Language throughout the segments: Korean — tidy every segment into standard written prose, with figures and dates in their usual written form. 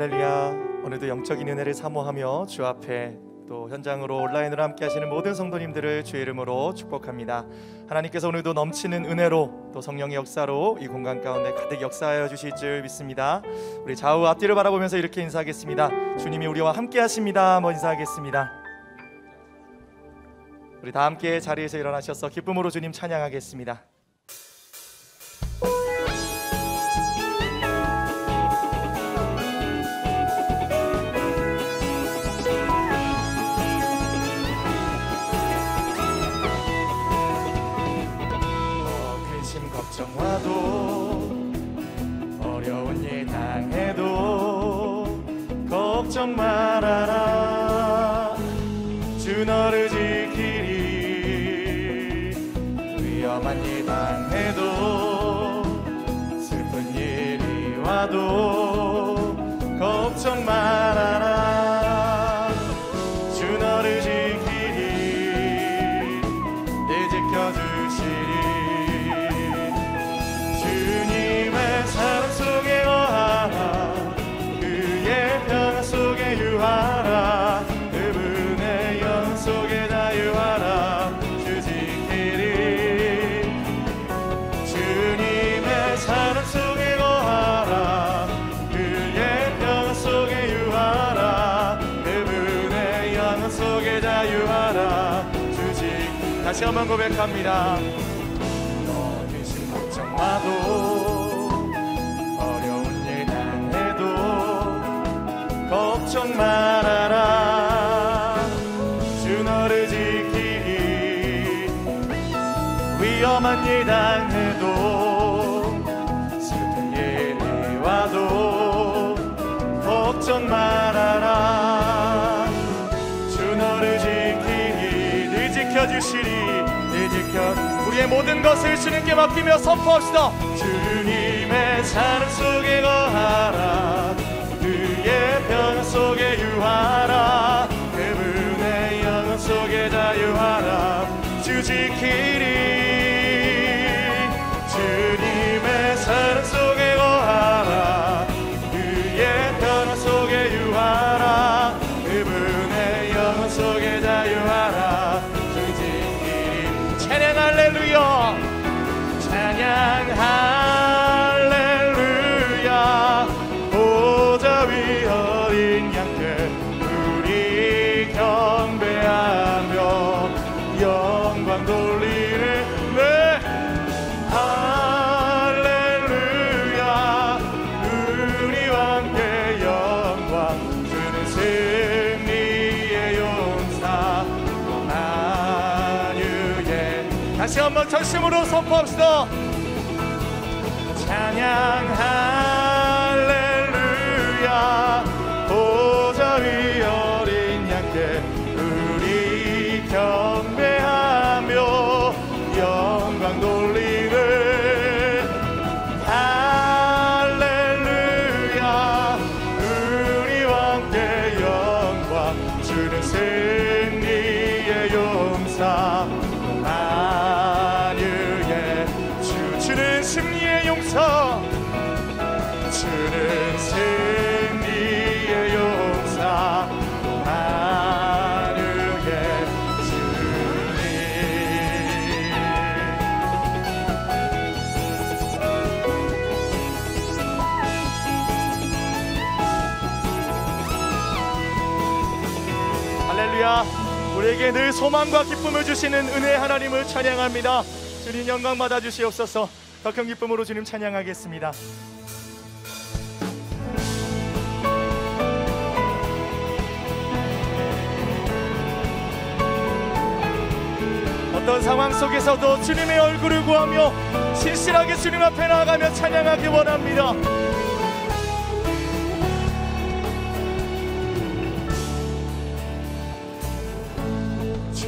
할렐루야. 오늘도 영적인 은혜를 사모하며 주 앞에 또 현장으로 온라인으로 함께 하시는 모든 성도님들을 주의 이름으로 축복합니다. 하나님께서 오늘도 넘치는 은혜로 또 성령의 역사로 이 공간 가운데 가득 역사하여 주실 줄 믿습니다. 우리 좌우 앞뒤를 바라보면서 이렇게 인사하겠습니다. 주님이 우리와 함께 하십니다. 한번 인사하겠습니다. 우리 다 함께 자리에서 일어나셔서 기쁨으로 주님 찬양하겠습니다. 걱정와도 어려운 일 당해도 걱정 말아라. 주 너를 지키리. 위험한 일 당해도 슬픈 일이 와도 걱정 말아라. 주 너를 지키리. 늘 지켜주시리. 사랑 속에 거하라. 그의 평화 속에 유하라. 그분의 영 속에 자유하라. 주 지키리. 주님의 사랑 속에 거하라. 그의 평화 속에 유하라. 그분의 영 속에 자유하라. 주 지키리. 다시 한번 고백합니다. 너 근심 걱정마도 걱정 말아라. 주 너를 지키리. 위험한 일 당해도 슬픈 일이 와도 걱정 말아라. 주 너를 지키리. 늘 지켜주시리. 늘 지켜 우리의 모든 것을 주님께 맡기며 선포합시다. 주님의 사랑 속에 거하라. 그의 평화 속에 유하라. 그분의 영혼 속에 자유하라. 주 지키리. 주님의 사랑 속에 거하라. 그의 평화 속에 유하라. 그분의 영혼 속에 자유하라. 주 지키리. 찬양 할렐루야. 찬양 할렐루야. 보좌 위 어린 양께 우리 경배하며 영광 돌리는 네 할렐루야. 우리와 함께 영광 주는 승리의 용사 만유의. 다시 한번 전심으로 선포합시다. 찬양 할렐루야. 보좌 위 어린 양께 우리 경배하며 영광 돌리는 할렐루야. 우리와 함께 영광 주는 승리의 용사 만유의 주. 주는 승리의 용사. 주는 승리의 용사 만유의 주님. 할렐루야. 우리에게 늘 소망과 기쁨을 주시는 은혜의 하나님을 찬양합니다. 주님 영광 받아 주시옵소서. 더 큰 기쁨으로 주님 찬양하겠습니다. 어떤 상황 속에서도 주님의 얼굴을 구하며 신실하게 주님 앞에 나아가며 찬양하기 원합니다. 주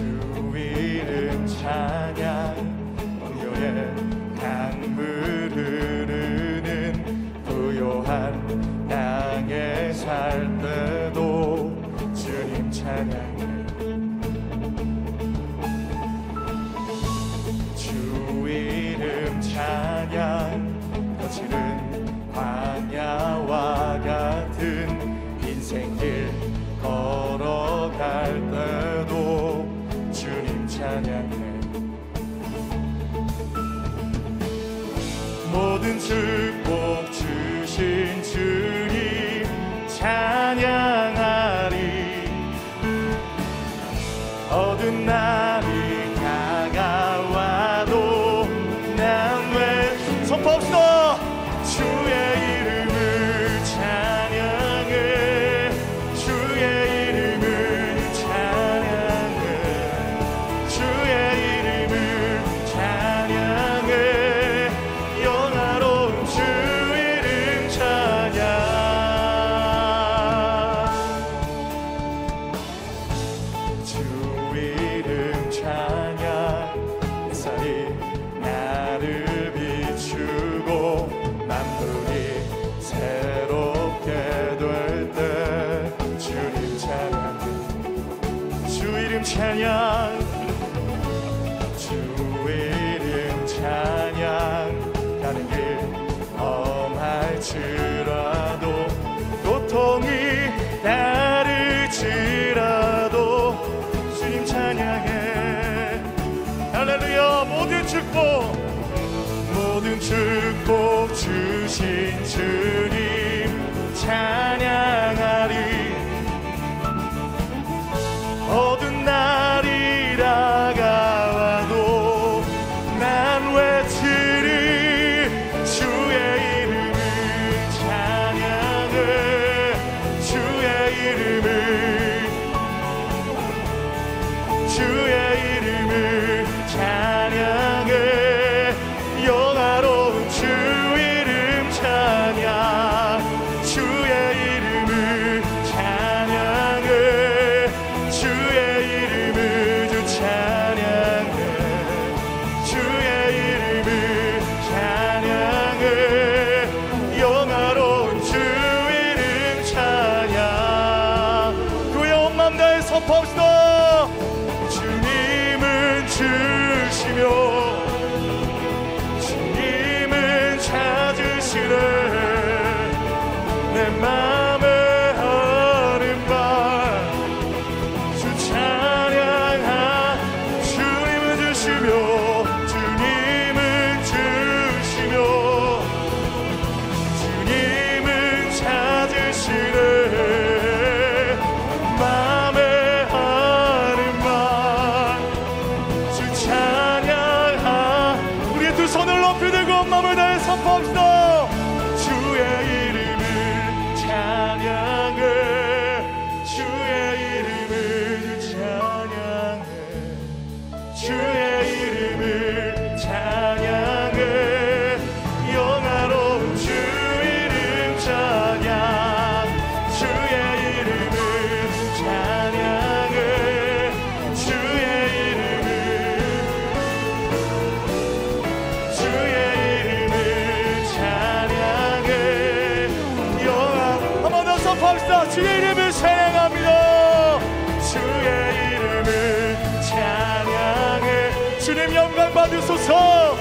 이름 찬양. 부요의 강물 흐르는 부요한 땅에 살 때도 주님 찬양해. 주 이름 찬양. 거칠은 모든 축복 주신 주님 찬양하리. 어두운 날이 다가와도 난 왜 선포합시다. 주의 이름을 찬양해. 주의 이름을 찬양해. 주의 이름을 찬양해. 영화로운 주 이름 찬양. 주 이름 찬양. 햇살이 나를 비추고 만물이 새롭게 될 때 주님 찬양. 주 이름 찬양. 주 이름 찬양. 가는 길 험할지라도 고통이 따를지라도 주님 찬양해. 할렐루야. 모든 축복 주신 주님 찬양하리. 어두운 날이 다가와도 난 외치리. 주의 이름을 찬양해. 주의 이름을 찬양해. 영화로운 주 이름 찬양. 주의 이름을 찬양해. 주의 이름을 주 찬양해. 주의 이름을 찬양해. 영화로운 주 이름 찬양. 그의 온 마음 다해 선포합시다. 주님은 주시며 주님은 찾으시네. 내 맘에 하는 말 주 찬양하. 주님은 주시며 주님은 주시며 주님은 찾으시네. 맘에 하는 말 주 찬양하. 우리의 두 손을 높이 들고 마음을 다해 선포합시다. 주의 이름을 찬양해. 주의 이름을 찬양해. 주의 이름을 찬양해. 영화로운 주 이름 찬양. 주의 이름을 찬양해. 주의 이름을 찬양해. 영화 한 번 더 선포합시다. 주의 이름을 찬양합니다. 주의 이름을 찬양해. 주님 영광 받으소서.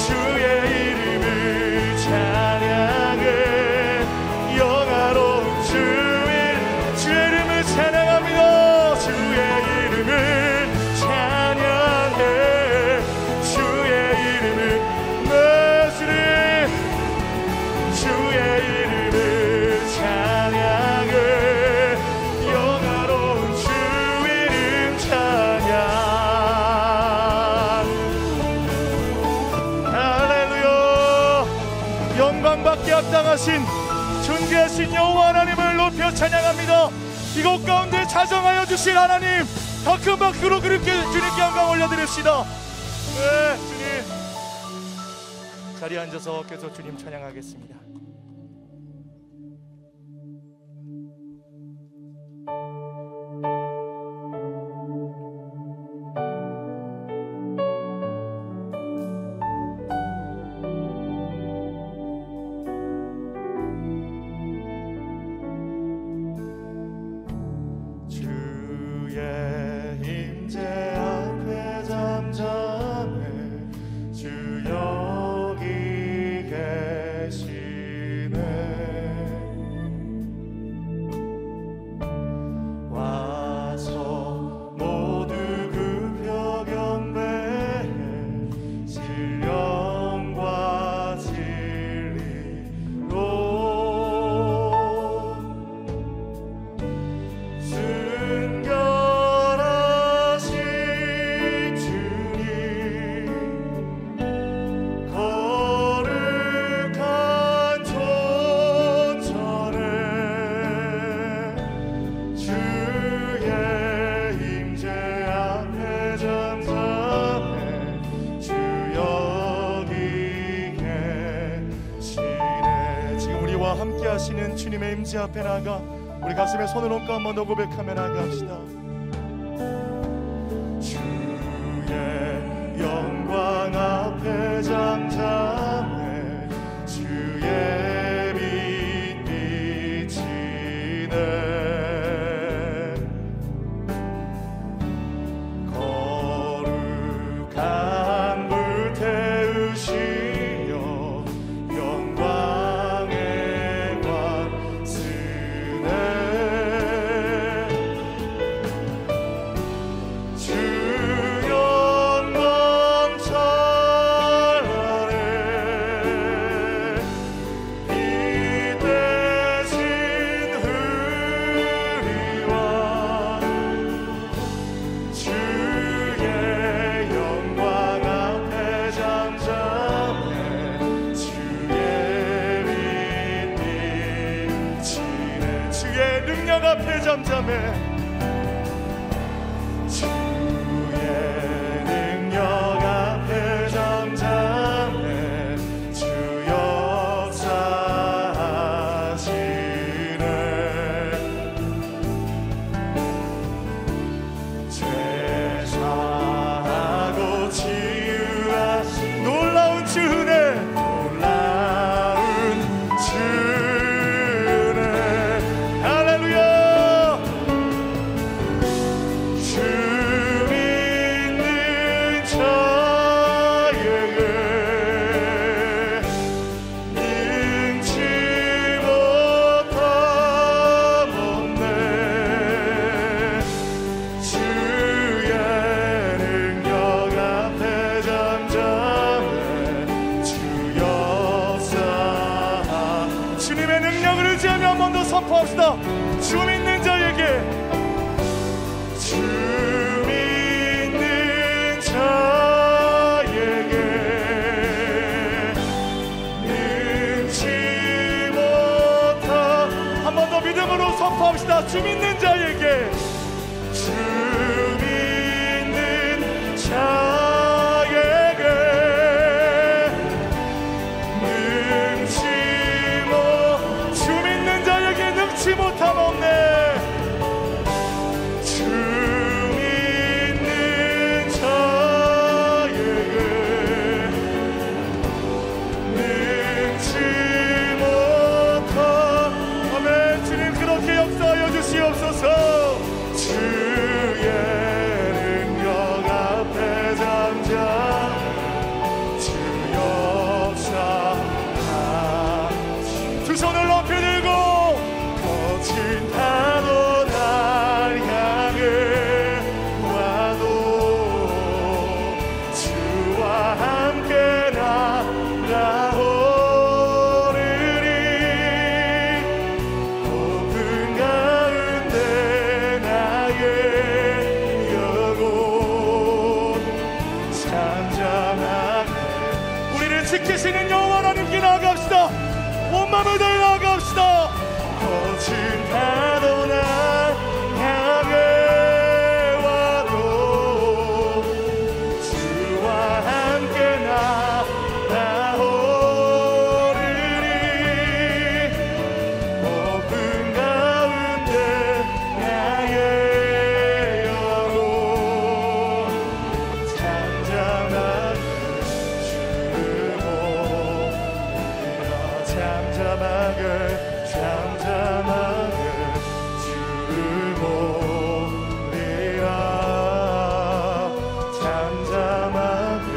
주의 이름을 찬양해. 영화로운 주의 이름을 찬양합니다. 주의 이름을 찬양해. 주의 이름을 내시리. 주의 이름을 찬양해. 영화로운 주 이름 찬양. 할렐루야. 영광받기 합당하신 존귀하신 여호와 하나님을 높여 찬양합니다. 이곳 가운데 자정하여 주실 하나님, 더 큰 박수로 주님께 영광 올려드립시다. 네, 주님 자리에 앉아서 계속 주님 찬양하겠습니다. 역사하시는 주님의 임재 앞에 나아가 우리 가슴에 손을 얹고 한 번 더 고백하며 나아갑시다. 주의 영광 앞에 잠잠해 주의 빛 비치네 거룩한 불 태우시며 영광의 관 쓰네 주 영광 찬란해 빛 대신 의와 주의 영광 앞에 잠잠해 주의 빛 비치네 주의 능력 앞에 잠잠해 주의 능력 앞에 잠잠해 주 역사하시네 죄사하고 치유하신 놀라운 주네 놀라운 주네 할렐루야 주 믿는 자에게 능치 못함 없네 주의 능력 앞에 잠잠해 주 역사 주님의 능력을 의지하며 한 번 더 선포합시다. 주 믿는 자에게 주 믿는 자에게 능치 못함 한 번 더 믿음으로 선포합시다. 주 믿는 자에게 주 믿는 자에게 능치 주 믿는 자에게 능치 못함 없네 주 믿는 자에게 능치 못함 아멘 주님 그렇게 역사하여 주시옵소서 주의 능력 앞에 잠잠해 주 역사하시네 두 손을 높이 들고 거친 파도 날 향해 와도 주와 함께 나아오르리 높은 가운데 나의 영혼 잠잠하게 우리를 지키시는 여호와 하나님께 나아갑시다. 온 마음을 다해 나아갑시다. 거친 파도 날 향해 와도 주와 함께 나아오르리 높은 가운데 나의 영혼 잠잠하게 주를 보리라 잠잠하게 주를 보리라 잠잠하게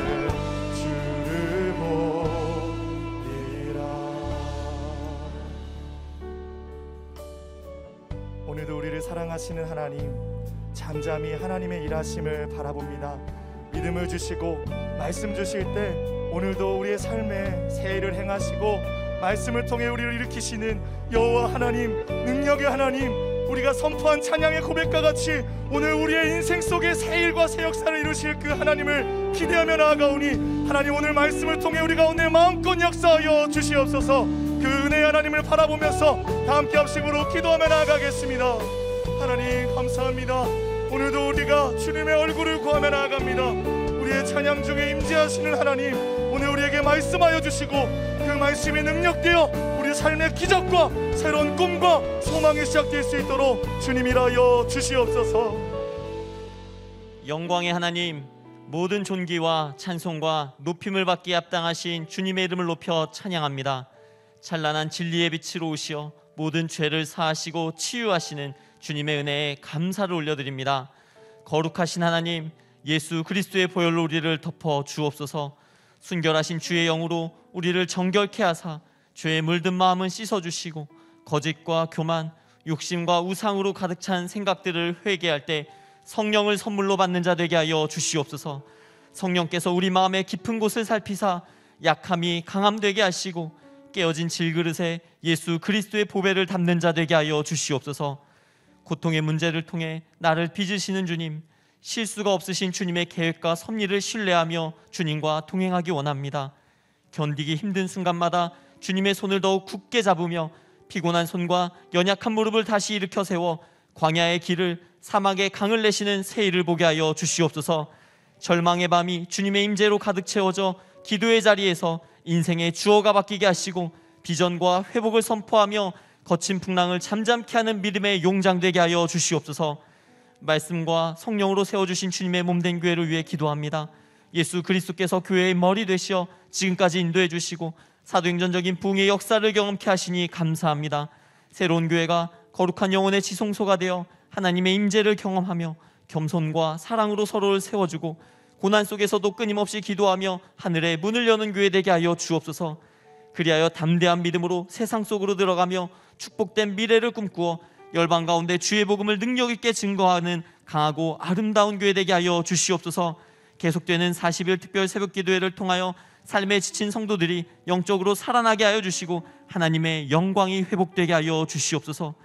주를 보리라 오늘도 우리를 사랑하시는 하나님 잠잠히 하나님의 일하심을 바라봅니다. 믿음을 주시고 말씀 주실 때 오늘도 우리의 삶에 새 일을 행하시고 말씀을 통해 우리를 일으키시는 여호와 하나님 능력의 하나님 우리가 선포한 찬양의 고백과 같이 오늘 우리의 인생 속에 새 일과 새 역사를 이루실 그 하나님을 기대하며 나아가오니 하나님 오늘 말씀을 통해 우리 가운데 마음껏 역사하여 주시옵소서. 그 은혜의 하나님을 바라보면서 다 함께 합심으로 기도하며 나아가겠습니다. 하나님 감사합니다. 오늘도 우리가 주님의 얼굴을 구하며 나아갑니다. 우리의 찬양 중에 임재하시는 하나님 오늘 우리에게 말씀하여 주시고 그 말씀이 능력되어 우리 우리의 삶의 기적과 새로운 꿈과 소망이 시작될 수 있도록 주님이라여 주시옵소서. 영광의 하나님, 모든 존귀와 찬송과 높임을 받기에 합당하신 주님의 이름을 높여 찬양합니다. 찬란한 진리의 빛으로 오시어 모든 죄를 사하시고 치유하시는 주님의 은혜에 감사를 올려드립니다. 거룩하신 하나님, 예수 그리스도의 보혈로 우리를 덮어 주옵소서. 순결하신 주의 영으로 우리를 정결케 하사 죄에 물든 마음은 씻어주시고 거짓과 교만, 욕심과 우상으로 가득 찬 생각들을 회개할 때 성령을 선물로 받는 자 되게 하여 주시옵소서. 성령께서 우리 마음의 깊은 곳을 살피사 약함이 강함 되게 하시고 깨어진 질그릇에 예수 그리스도의 보배를 담는 자 되게 하여 주시옵소서. 고통의 문제를 통해 나를 빚으시는 주님, 실수가 없으신 주님의 계획과 섭리를 신뢰하며 주님과 동행하기 원합니다. 견디기 힘든 순간마다 주님의 손을 더욱 굳게 잡으며 피곤한 손과 연약한 무릎을 다시 일으켜 세워 광야의 길을, 사막의 강을 내시는 새 일을 보게 하여 주시옵소서. 절망의 밤이 주님의 임재로 가득 채워져 기도의 자리에서 인생의 주어가 바뀌게 하시고 비전과 회복을 선포하며 거친 풍랑을 잠잠케 하는 믿음의 용장 되게 하여 주시옵소서. 말씀과 성령으로 세워주신 주님의 몸된 교회를 위해 기도합니다. 예수 그리스도께서 교회의 머리 되시어 지금까지 인도해 주시고 사도행전적인 부흥의 역사를 경험케 하시니 감사합니다. 새로운 교회가 거룩한 영혼의 지성소가 되어 하나님의 임재를 경험하며 겸손과 사랑으로 서로를 세워주고 고난 속에서도 끊임없이 기도하며 하늘의 문을 여는 교회 되게 하여 주옵소서. 그리하여 담대한 믿음으로 세상 속으로 들어가며 축복된 미래를 꿈꾸어 열방 가운데 주의 복음을 능력 있게 증거하는 강하고 아름다운 교회 되게 하여 주시옵소서. 계속되는 40일 특별 새벽 기도회를 통하여 삶에 지친 성도들이 영적으로 살아나게 하여 주시고 하나님의 영광이 회복되게 하여 주시옵소서.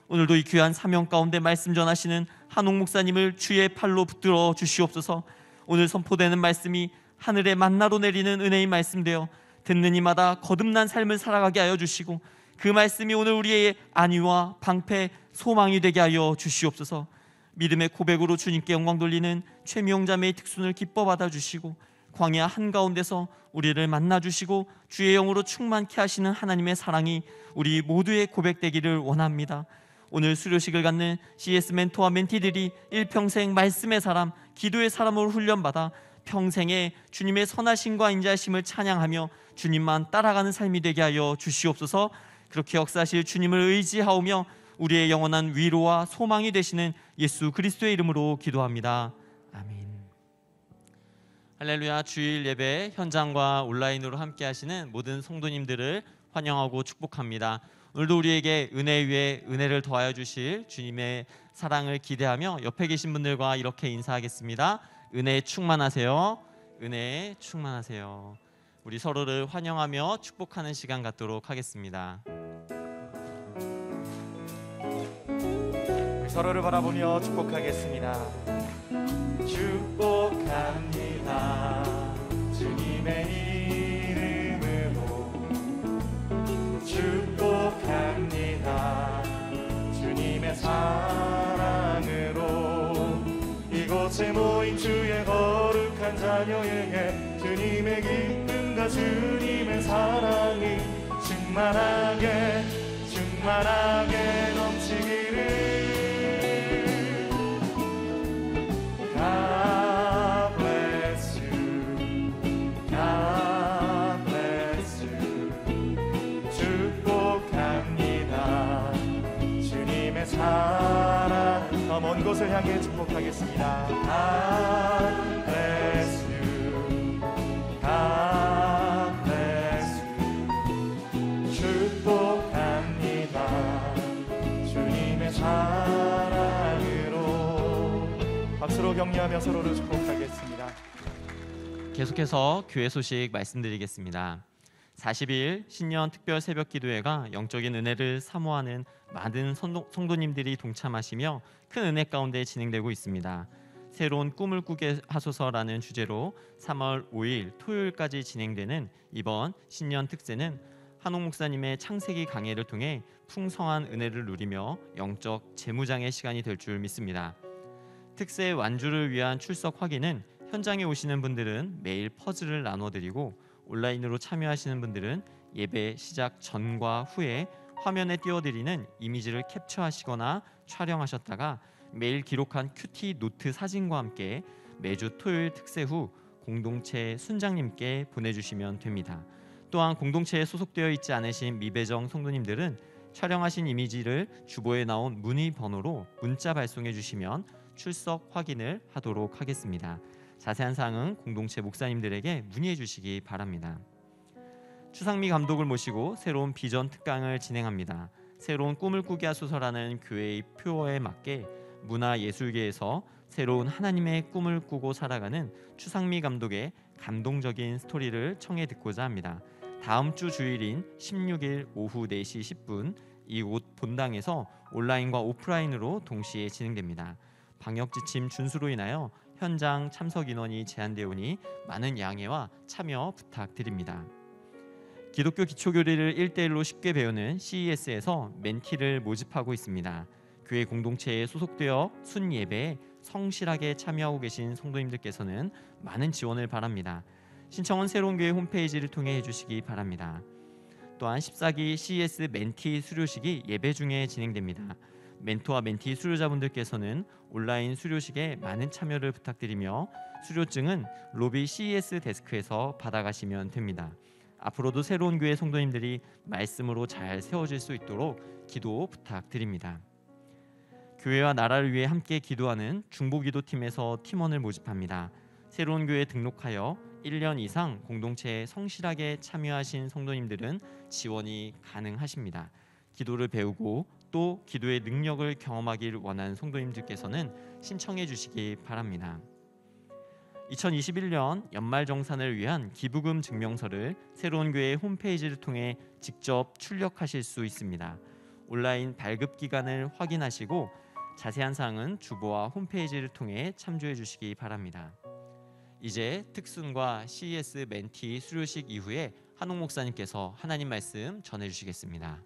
오늘도 이 귀한 사명 가운데 말씀 전하시는 한옥 목사님을 주의 팔로 붙들어 주시옵소서. 오늘 선포되는 말씀이 하늘의 만나로 내리는 은혜의 말씀 되어 듣는 이마다 거듭난 삶을 살아가게 하여 주시고 그 말씀이 오늘 우리의 안위와 방패, 소망이 되게 하여 주시옵소서. 믿음의 고백으로 주님께 영광 돌리는 최미용 자매의 특순을 기뻐 받아주시고 광야 한가운데서 우리를 만나주시고 주의 영으로 충만케 하시는 하나님의 사랑이 우리 모두의 고백되기를 원합니다. 오늘 수료식을 갖는 CS 멘토와 멘티들이 일평생 말씀의 사람, 기도의 사람으로 훈련받아 평생에 주님의 선하심과 인자하심을 찬양하며 주님만 따라가는 삶이 되게 하여 주시옵소서. 그렇게 역사하실 주님을 의지하오며 우리의 영원한 위로와 소망이 되시는 예수 그리스도의 이름으로 기도합니다. 아멘. 할렐루야. 주일 예배 현장과 온라인으로 함께 하시는 모든 성도님들을 환영하고 축복합니다. 오늘도 우리에게 은혜 위에 은혜를 더하여 주실 주님의 사랑을 기대하며 옆에 계신 분들과 이렇게 인사하겠습니다. 은혜에 충만하세요. 은혜에 충만하세요. 우리 서로를 환영하며 축복하는 시간 갖도록 하겠습니다. 우리 서로를 바라보며 축복하겠습니다. 축복합니다. 주님의 축복합니다. 주님의 사랑으로 이곳에 모인 주의 거룩한 자녀에게 주님의 기쁨과 주님의 사랑이 충만하게 넘치기를. God bless you. God bless you. 축복합니다. 주님의 사랑 더 먼 곳을 향해 축복하겠습니다. God bless you. God bless you. 축복합니다. 주님의 사랑으로. 박수로 격려하며 서로를 축복하겠습니다. 계속해서 교회 소식 말씀드리겠습니다. 40일 신년 특별 새벽 기도회가 영적인 은혜를 사모하는 많은 성도님들이 동참하시며 큰 은혜 가운데 진행되고 있습니다. 새로운 꿈을 꾸게 하소서라는 주제로 3월 5일 토요일까지 진행되는 이번 신년 특세는 한옥 목사님의 창세기 강해를 통해 풍성한 은혜를 누리며 영적 재무장의 시간이 될 줄 믿습니다. 특세 완주를 위한 출석 확인은 현장에 오시는 분들은 매일 퍼즐을 나눠드리고 온라인으로 참여하시는 분들은 예배 시작 전과 후에 화면에 띄워드리는 이미지를 캡처하시거나 촬영하셨다가 매일 기록한 큐티 노트 사진과 함께 매주 토요일 특세 후 공동체 순장님께 보내주시면 됩니다. 또한 공동체에 소속되어 있지 않으신 미배정 성도님들은 촬영하신 이미지를 주보에 나온 문의 번호로 문자 발송해 주시면 출석 확인을 하도록 하겠습니다. 자세한 사항은 공동체 목사님들에게 문의해 주시기 바랍니다. 추상미 감독을 모시고 새로운 비전 특강을 진행합니다. 새로운 꿈을 꾸게 하소서라는 교회의 표어에 맞게 문화예술계에서 새로운 하나님의 꿈을 꾸고 살아가는 추상미 감독의 감동적인 스토리를 청해 듣고자 합니다. 다음 주 주일인 16일 오후 4시 10분 이곳 본당에서 온라인과 오프라인으로 동시에 진행됩니다. 방역 지침 준수로 인하여 현장 참석 인원이 제한되어 오니 많은 양해와 참여 부탁드립니다. 기독교 기초교리를 1:1로 쉽게 배우는 CES에서 멘티를 모집하고 있습니다. 교회 공동체에 소속되어 순예배에 성실하게 참여하고 계신 성도님들께서는 많은 지원을 바랍니다. 신청은 새로운 교회 홈페이지를 통해 해주시기 바랍니다. 또한 14기 CES 멘티 수료식이 예배 중에 진행됩니다. 멘토와 멘티 수료자분들께서는 온라인 수료식에 많은 참여를 부탁드리며 수료증은 로비 CES 데스크에서 받아가시면 됩니다. 앞으로도 새로운 교회 성도님들이 말씀으로 잘 세워질 수 있도록 기도 부탁드립니다. 교회와 나라를 위해 함께 기도하는 중보기도팀에서 팀원을 모집합니다. 새로운 교회에 등록하여 1년 이상 공동체에 성실하게 참여하신 성도님들은 지원이 가능하십니다. 기도를 배우고 또 기도의 능력을 경험하길 원하는 성도님들께서는 신청해 주시기 바랍니다. 2021년 연말정산을 위한 기부금 증명서를 새로운 교회 홈페이지를 통해 직접 출력하실 수 있습니다. 온라인 발급 기간을 확인하시고 자세한 사항은 주보와 홈페이지를 통해 참조해 주시기 바랍니다. 이제 특순과 CES 멘티 수료식 이후에 한옥 목사님께서 하나님 말씀 전해 주시겠습니다.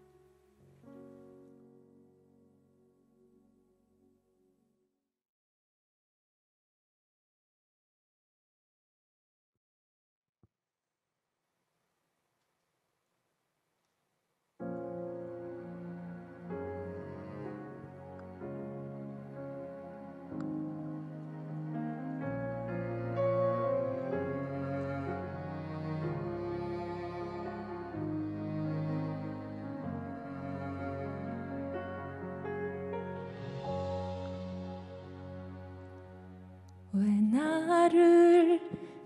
왜 나를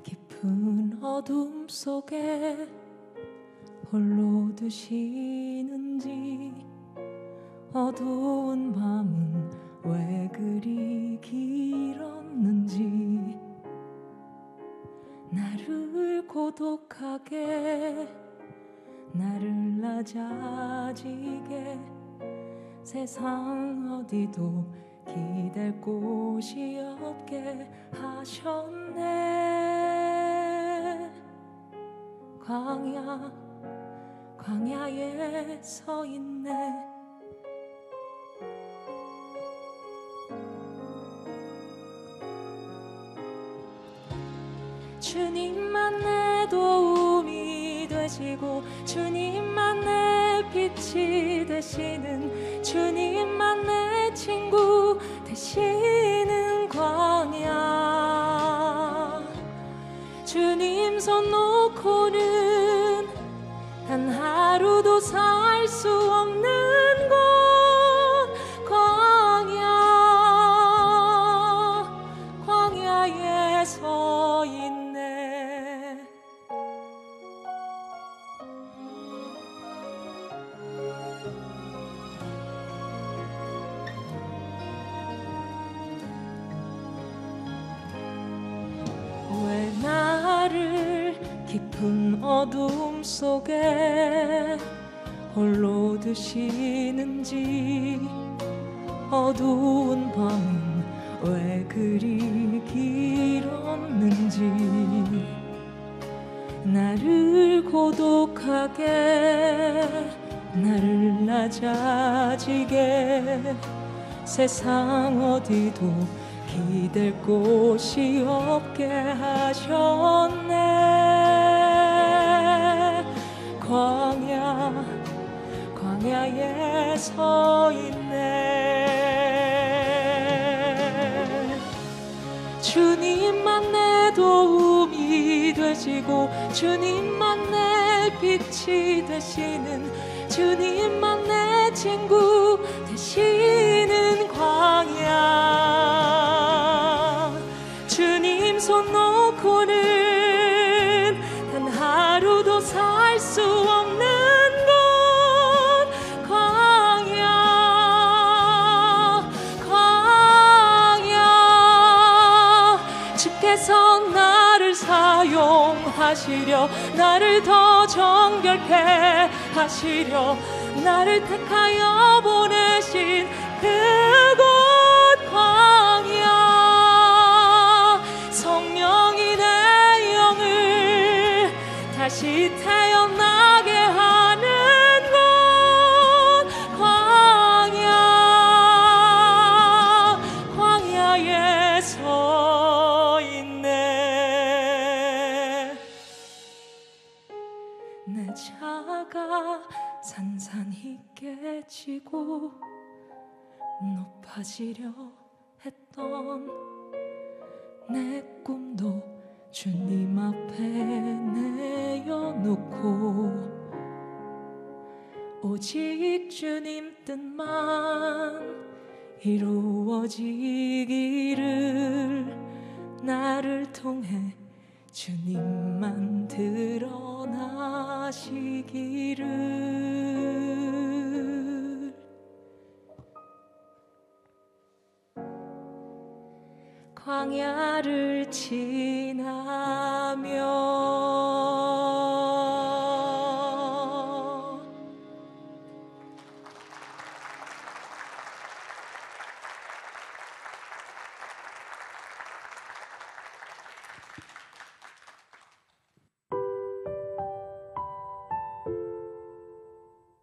깊은 어둠 속에 홀로 두시는지, 어두운 밤은 왜 그리 길었는지, 나를 고독하게, 나를 낮아지게, 세상 어디도 기댈 곳이 없게 하셨네. 광야에 서 있네. 주님만 내 도움이 되시고, 주님만 내 빛이 되시는, 주님만 내 친구 되시는 광야. 주님 손 놓고는 단 하루도 살 수 없는 곳, 광야에 서 있네. 왜 나를 깊은 어둠 속에 홀로 두시는지, 어두운 밤은 왜 그리 길었는지, 나를 고독하게, 나를 낮아지게, 세상 어디도 기댈 곳이 없게 하셨네. 광야에 서 있네. 주님만 내 도움이 되시고 주님만 내 빛이 되시는, 주님만 내 친구 되시는 광야. 주님 손 놓고는 단 하루도 살 수 없는 곳 광야. 광야. 주께서 나를 사용하시려, 나를 더 정결케 하시려, 나를 택하여 보내신 그곳 광야. 성령이 내 영을 다시 태어나게 하는 곳 광야. 광야에 서 있네. 내 자가 산산히 깨지고 높아지려 했던 내 꿈도 주님 앞에 내어놓고 오직 주님 뜻만 이루어지기를, 나를 통해 주님만 드러나시기를. 광야를 지나며.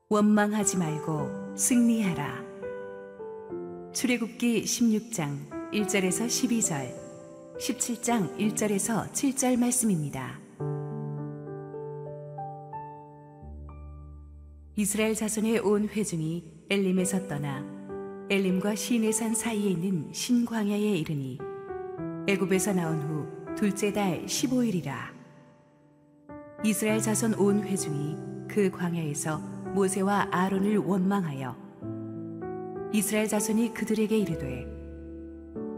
원망하지 말고 승리하라. 출애굽기 16장 1절에서 12절, 17장 1절에서 7절 말씀입니다. 이스라엘 자손의 온 회중이 엘림에서 떠나 엘림과 시내산 사이에 있는 신광야에 이르니 애굽에서 나온 후 둘째 달 15일이라. 이스라엘 자손 온 회중이 그 광야에서 모세와 아론을 원망하여 이스라엘 자손이 그들에게 이르되,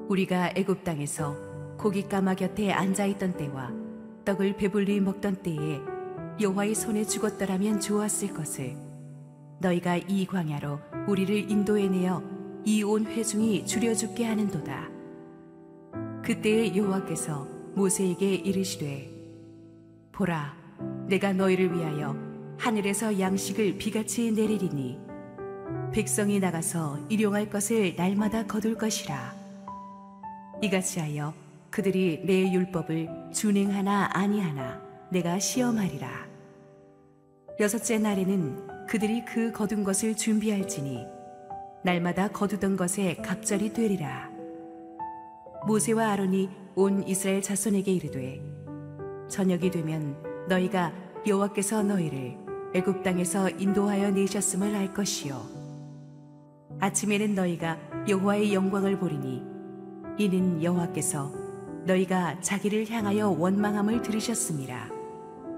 우리가 애굽 땅에서 고기 까마 곁에 앉아있던 때와 떡을 배불리 먹던 때에 여호와의 손에 죽었더라면 좋았을 것을 너희가 이 광야로 우리를 인도해내어 이 온 회중이 줄여 죽게 하는도다. 그때에 여호와께서 모세에게 이르시되, 보라, 내가 너희를 위하여 하늘에서 양식을 비같이 내리리니 백성이 나가서 일용할 것을 날마다 거둘 것이라. 이같이 하여 그들이 내 율법을 준행하나 아니하나 내가 시험하리라. 여섯째 날에는 그들이 그 거둔 것을 준비할지니 날마다 거두던 것에 갑절이 되리라. 모세와 아론이 온 이스라엘 자손에게 이르되, 저녁이 되면 너희가 여호와께서 너희를 애굽 땅에서 인도하여 내셨음을 알 것이요, 아침에는 너희가 여호와의 영광을 보리니 이는 여호와께서 너희가 자기를 향하여 원망함을 들으셨음이라.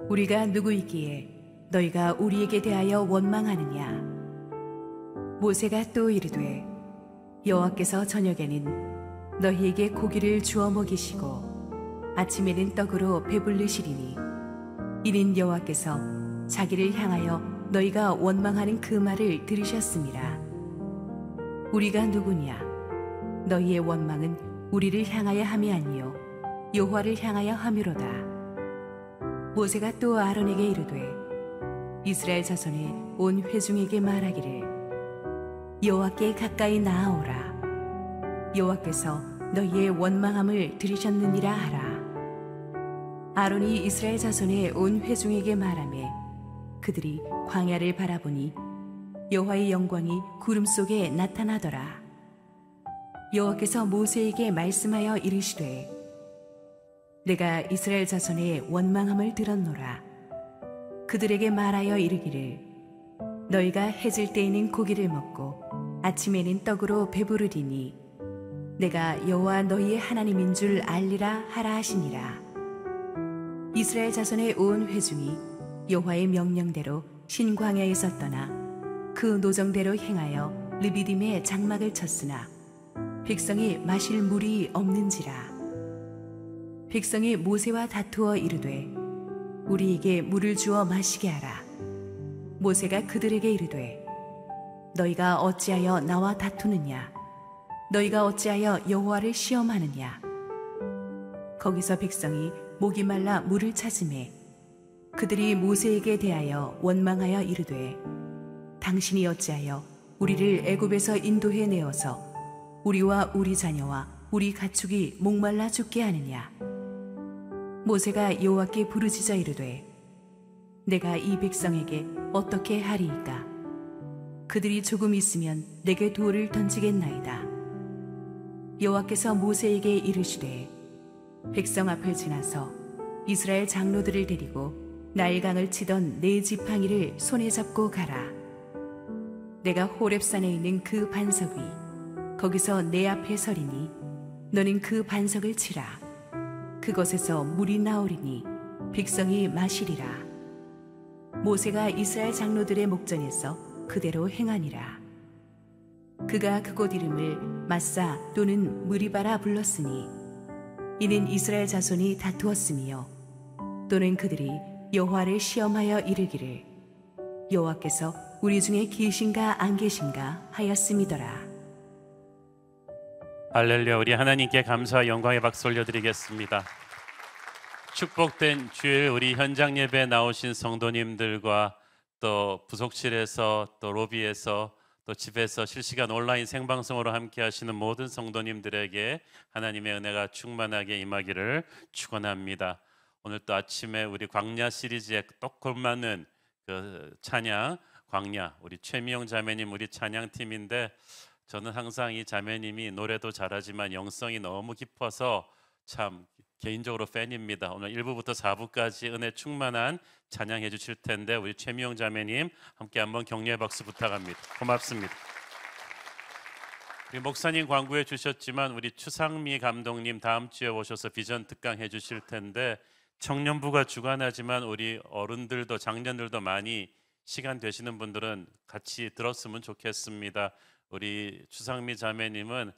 우리가 누구이기에 너희가 우리에게 대하여 원망하느냐. 모세가 또 이르되, 여호와께서 저녁에는 너희에게 고기를 주어 먹이시고 아침에는 떡으로 배불리시리니 이는 여호와께서 자기를 향하여 너희가 원망하는 그 말을 들으셨음이라. 우리가 누구냐? 너희의 원망은 우리를 향하여 함이 아니요 여호와를 향하여 함이로다. 모세가 또 아론에게 이르되, 이스라엘 자손의 온 회중에게 말하기를, 여호와께 가까이 나아오라. 여호와께서 너희의 원망함을 들으셨느니라 하라. 아론이 이스라엘 자손의 온 회중에게 말하며 그들이 광야를 바라보니 여호와의 영광이 구름 속에 나타나더라. 여호와께서 모세에게 말씀하여 이르시되, 내가 이스라엘 자손의 원망함을 들었노라. 그들에게 말하여 이르기를, 너희가 해질 때에는 고기를 먹고 아침에는 떡으로 배부르리니 내가 여호와 너희의 하나님인 줄 알리라 하라 하시니라. 이스라엘 자손의 온 회중이 여호와의 명령대로 신광야에서 떠나 그 노정대로 행하여 르비딤에 장막을 쳤으나 백성이 마실 물이 없는지라. 백성이 모세와 다투어 이르되 우리에게 물을 주어 마시게 하라. 모세가 그들에게 이르되 너희가 어찌하여 나와 다투느냐? 너희가 어찌하여 여호와를 시험하느냐? 거기서 백성이 목이 말라 물을 찾으매 그들이 모세에게 대하여 원망하여 이르되 당신이 어찌하여 우리를 애굽에서 인도해 내어서 우리와 우리 자녀와 우리 가축이 목말라 죽게 하느냐? 모세가 여호와께 부르짖어 이르되 내가 이 백성에게 어떻게 하리이까? 그들이 조금 있으면 내게 돌을 던지겠나이다. 여호와께서 모세에게 이르시되 백성 앞을 지나서 이스라엘 장로들을 데리고 나일강을 치던 네 지팡이를 손에 잡고 가라. 내가 호렙산에 있는 그 반석 위 거기서 내 앞에 서리니 너는 그 반석을 치라. 그것에서 물이 나오리니 백성이 마시리라. 모세가 이스라엘 장로들의 목전에서 그대로 행하니라. 그가 그곳 이름을 마사 또는 무리바라 불렀으니 이는 이스라엘 자손이 다투었으며 또는 그들이 여호와를 시험하여 이르기를 여호와께서 우리 중에 계신가 안 계신가 하였음이더라. 할렐루야. 우리 하나님께 감사와 영광의 박수 올려드리겠습니다. 축복된 주일 우리 현장 예배에 나오신 성도님들과 또 부속실에서 또 로비에서 또 집에서 실시간 온라인 생방송으로 함께 하시는 모든 성도님들에게 하나님의 은혜가 충만하게 임하기를 축원합니다. 오늘 또 아침에 우리 광야 시리즈에 똑 걸맞는 그 찬양 광야, 우리 최미영 자매님 우리 찬양팀인데 저는 항상 이 자매님이 노래도 잘하지만 영성이 너무 깊어서 참 개인적으로 팬입니다. 오늘 1부부터 4부까지 은혜 충만한 찬양해 주실 텐데 우리 최미영 자매님 함께 한번 격려의 박수 부탁합니다. 고맙습니다. 우리 목사님 광고해 주셨지만 우리 추상미 감독님 다음 주에 오셔서 비전 특강 해 주실 텐데 청년부가 주관하지만 우리 어른들도 장년들도 많이 시간 되시는 분들은 같이 들었으면 좋겠습니다. 우리 추상미 자매님은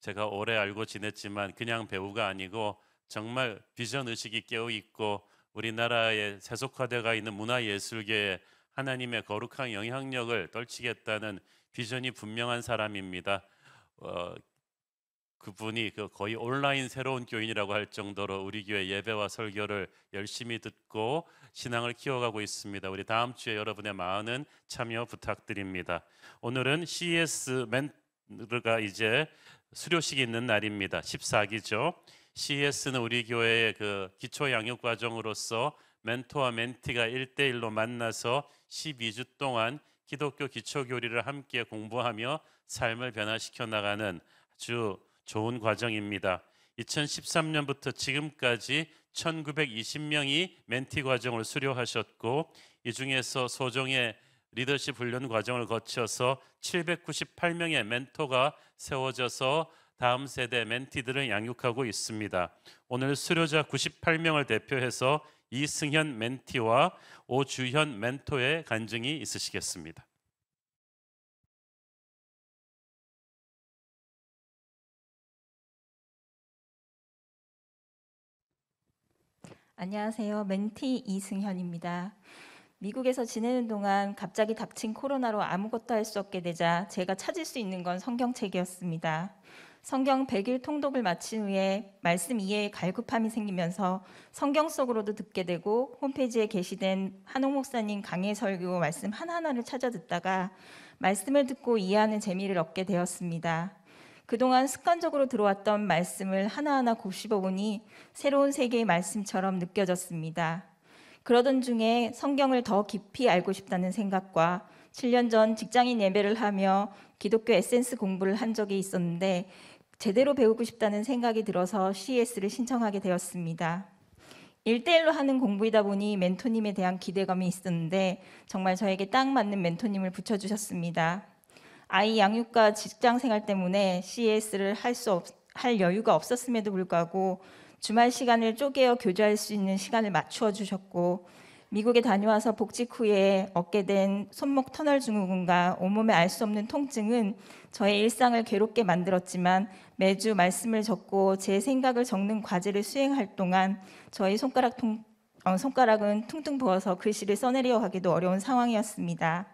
제가 오래 알고 지냈지만 그냥 배우가 아니고 정말 비전 의식이 깨어 있고 우리나라에 세속화되어 있는 문화예술계에 하나님의 거룩한 영향력을 떨치겠다는 비전이 분명한 사람입니다. 그분이 거의 온라인 새로운 교인이라고 할 정도로 우리 교회 예배와 설교를 열심히 듣고 신앙을 키워가고 있습니다. 우리 다음 주에 여러분의 많은 참여 부탁드립니다. 오늘은 CES 멘토가 이제 수료식이 있는 날입니다. 14기죠. CES는 우리 교회의 그 기초 양육 과정으로서 멘토와 멘티가 1대1로 만나서 12주 동안 기독교 기초 교리를 함께 공부하며 삶을 변화시켜 나가는 아주 좋은 과정입니다. 2013년부터 지금까지 1920명이 멘티 과정을 수료하셨고 이 중에서 소정의 리더십 훈련 과정을 거쳐서 798명의 멘토가 세워져서 다음 세대 멘티들을 양육하고 있습니다. 오늘 수료자 98명을 대표해서 이승현 멘티와 오주현 멘토의 간증이 있으시겠습니다. 안녕하세요. 멘티 이승현입니다. 미국에서 지내는 동안 갑자기 닥친 코로나로 아무것도 할 수 없게 되자 제가 찾을 수 있는 건 성경책이었습니다. 성경 100일 통독을 마친 후에 말씀 이해에 갈급함이 생기면서 성경 속으로도 듣게 되고 홈페이지에 게시된 한옥 목사님 강해 설교 말씀 하나하나를 찾아 듣다가 말씀을 듣고 이해하는 재미를 얻게 되었습니다. 그동안 습관적으로 들어왔던 말씀을 하나하나 곱씹어보니 새로운 세계의 말씀처럼 느껴졌습니다. 그러던 중에 성경을 더 깊이 알고 싶다는 생각과 7년 전 직장인 예배를 하며 기독교 에센스 공부를 한 적이 있었는데 제대로 배우고 싶다는 생각이 들어서 CES를 신청하게 되었습니다. 1대1로 하는 공부이다 보니 멘토님에 대한 기대감이 있었는데 정말 저에게 딱 맞는 멘토님을 붙여주셨습니다. 아이 양육과 직장생활 때문에 CES를 할 여유가 없었음에도 불구하고 주말 시간을 쪼개어 교제할 수 있는 시간을 맞추어 주셨고, 미국에 다녀와서 복직 후에 얻게 된 손목 터널 증후군과 온몸에 알 수 없는 통증은 저의 일상을 괴롭게 만들었지만 매주 말씀을 적고 제 생각을 적는 과제를 수행할 동안 저의 손가락은 퉁퉁 부어서 글씨를 써내려 가기도 어려운 상황이었습니다.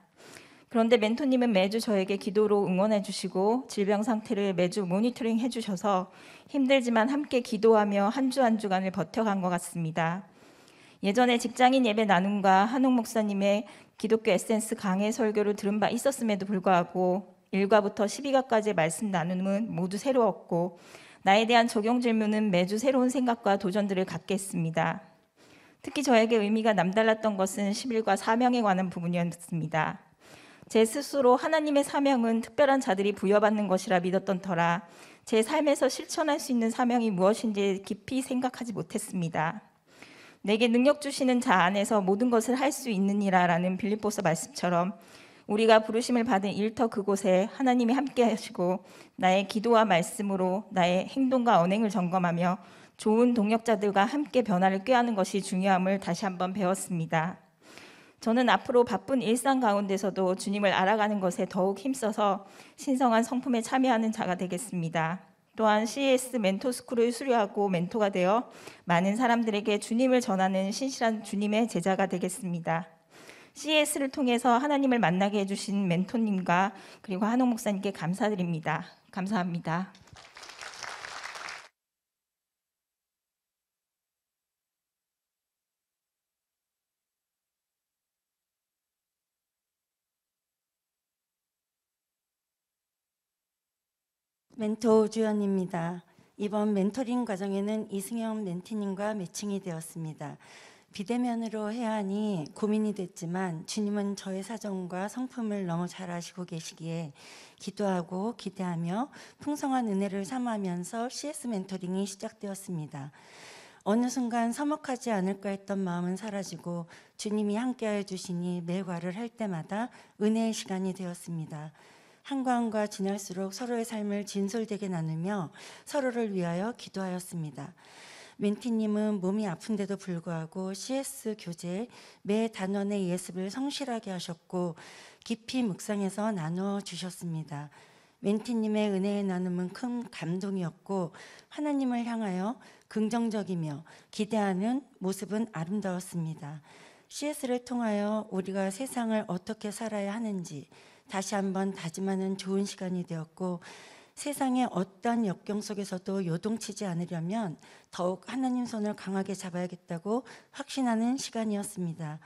그런데 멘토님은 매주 저에게 기도로 응원해 주시고 질병 상태를 매주 모니터링 해 주셔서 힘들지만 함께 기도하며 한 주 한 주간을 버텨간 것 같습니다. 예전에 직장인 예배 나눔과 한옥 목사님의 기독교 에센스 강해 설교를 들은 바 있었음에도 불구하고 1과부터 12과까지의 말씀 나눔은 모두 새로웠고, 나에 대한 적용 질문은 매주 새로운 생각과 도전들을 갖게 했습니다. 특히 저에게 의미가 남달랐던 것은 11과 사명에 관한 부분이었습니다. 제 스스로 하나님의 사명은 특별한 자들이 부여받는 것이라 믿었던 터라 제 삶에서 실천할 수 있는 사명이 무엇인지 깊이 생각하지 못했습니다. 내게 능력 주시는 자 안에서 모든 것을 할 수 있느니라라는 빌립보서 말씀처럼 우리가 부르심을 받은 일터 그곳에 하나님이 함께 하시고 나의 기도와 말씀으로 나의 행동과 언행을 점검하며 좋은 동역자들과 함께 변화를 꾀하는 것이 중요함을 다시 한번 배웠습니다. 저는 앞으로 바쁜 일상 가운데서도 주님을 알아가는 것에 더욱 힘써서 신성한 성품에 참여하는 자가 되겠습니다. 또한 CES 멘토스쿨을 수료하고 멘토가 되어 많은 사람들에게 주님을 전하는 신실한 주님의 제자가 되겠습니다. CES를 통해서 하나님을 만나게 해주신 멘토님과 그리고 한옥 목사님께 감사드립니다. 감사합니다. 멘토 오주연입니다. 이번 멘토링 과정에는 이승현 멘티님과 매칭이 되었습니다. 비대면으로 해야 하니 고민이 됐지만 주님은 저의 사정과 성품을 너무 잘 아시고 계시기에 기도하고 기대하며 풍성한 은혜를 삼으면서 CS 멘토링이 시작되었습니다. 어느 순간 서먹하지 않을까 했던 마음은 사라지고 주님이 함께하여 주시니 매과를 할 때마다 은혜의 시간이 되었습니다. 한과한과 지날수록 서로의 삶을 진솔되게 나누며 서로를 위하여 기도하였습니다. 멘티님은 몸이 아픈데도 불구하고 CS 교재에 매 단원의 예습을 성실하게 하셨고 깊이 묵상해서 나누어 주셨습니다. 멘티님의 은혜의 나눔은 큰 감동이었고 하나님을 향하여 긍정적이며 기대하는 모습은 아름다웠습니다. CS를 통하여 우리가 세상을 어떻게 살아야 하는지 다시 한번 다짐하는 좋은 시간이 되었고, 세상의 어떠한 역경 속에서도 요동치지 않으려면 더욱 하나님 손을 강하게 잡아야겠다고 확신하는 시간이었습니다.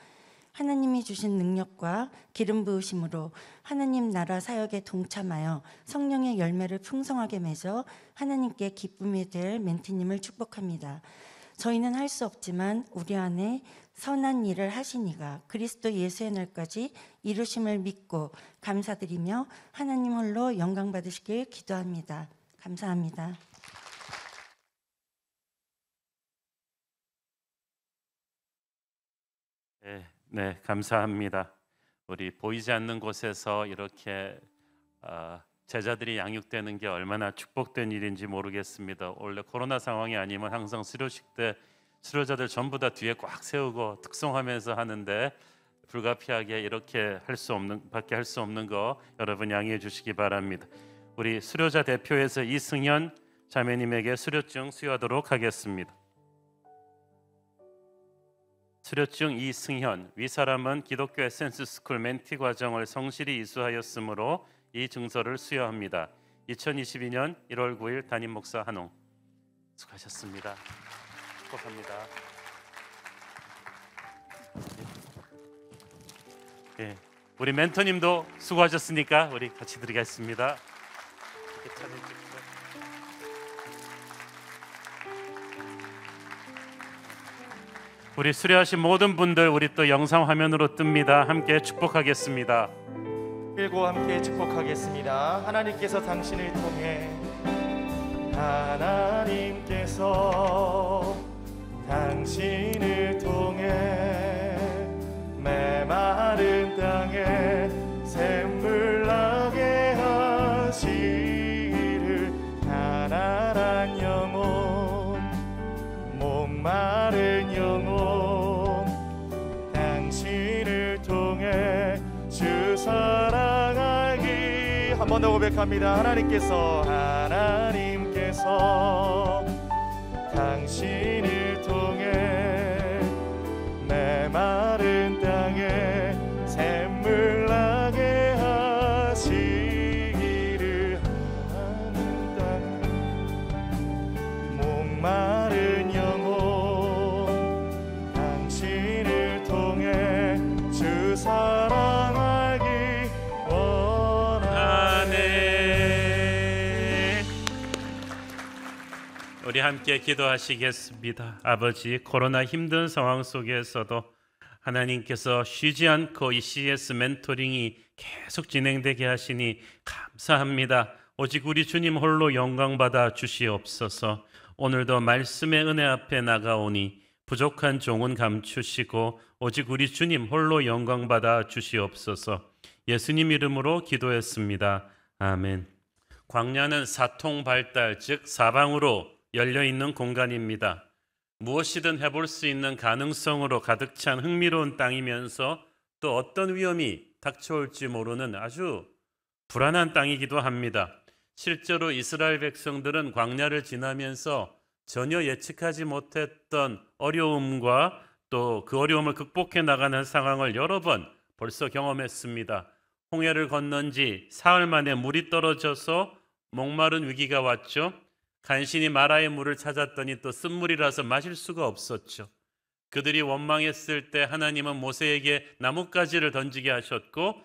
하나님이 주신 능력과 기름 부으심으로 하나님 나라 사역에 동참하여 성령의 열매를 풍성하게 맺어 하나님께 기쁨이 될 멘티님을 축복합니다. 저희는 할 수 없지만 우리 안에 선한 일을 하시니가 그리스도 예수의 날까지 이루심을 믿고 감사드리며 하나님 홀로 영광 받으시길 기도합니다. 감사합니다. 네, 감사합니다. 우리 보이지 않는 곳에서 이렇게 제자들이 양육되는 게 얼마나 축복된 일인지 모르겠습니다. 원래 코로나 상황이 아니면 항상 수료식 때 수료자들 전부 다 뒤에 꽉 세우고 특송하면서 하는데 불가피하게 이렇게 밖에 할 수 없는 거 여러분 양해해 주시기 바랍니다. 우리 수료자 대표에서 이승현 자매님에게 수료증 수여하도록 하겠습니다. 수료증 이승현, 위 사람은 기독교 에센스 스쿨 멘티 과정을 성실히 이수하였으므로 이 증서를 수여합니다. 2022년 1월 9일 담임 목사 한홍. 수고하셨습니다. 축복합니다. 예, 우리 멘토님도 수고하셨으니까 우리 같이 드리겠습니다. 우리 수료하신 모든 분들 우리 또 영상 화면으로 뜹니다. 함께 축복하겠습니다. 끌고 함께 축복하겠습니다. 하나님께서 당신을 통해 하나님께서 당신을 통해 메마른 땅에 샘물 나게 하시기를 가난한 영혼 목마른 영혼 당신을 통해 주 사랑 알기 한 번 더 고백합니다. 하나님께서 당신을 통해 메마른 땅에 샘물 나게 하시기를 하는 땅 목마른 영혼 당신을 통해 주 사랑 알기 원하네. 우리 함께 기도하시겠습니다. 아버지, 코로나 힘든 상황 속에서도 하나님께서 쉬지 않고 이 CS 멘토링이 계속 진행되게 하시니 감사합니다. 오직 우리 주님 홀로 영광받아 주시옵소서. 오늘도 말씀의 은혜 앞에 나가오니 부족한 종은 감추시고 오직 우리 주님 홀로 영광받아 주시옵소서. 예수님 이름으로 기도했습니다. 아멘. 광야는 사통발달, 즉 사방으로 열려있는 공간입니다. 무엇이든 해볼 수 있는 가능성으로 가득 찬 흥미로운 땅이면서 또 어떤 위험이 닥쳐올지 모르는 아주 불안한 땅이기도 합니다. 실제로 이스라엘 백성들은 광야를 지나면서 전혀 예측하지 못했던 어려움과 또 그 어려움을 극복해 나가는 상황을 여러 번 벌써 경험했습니다. 홍해를 건넌 지 사흘 만에 물이 떨어져서 목마른 위기가 왔죠. 간신히 마라의 물을 찾았더니 또 쓴물이라서 마실 수가 없었죠. 그들이 원망했을 때 하나님은 모세에게 나뭇가지를 던지게 하셨고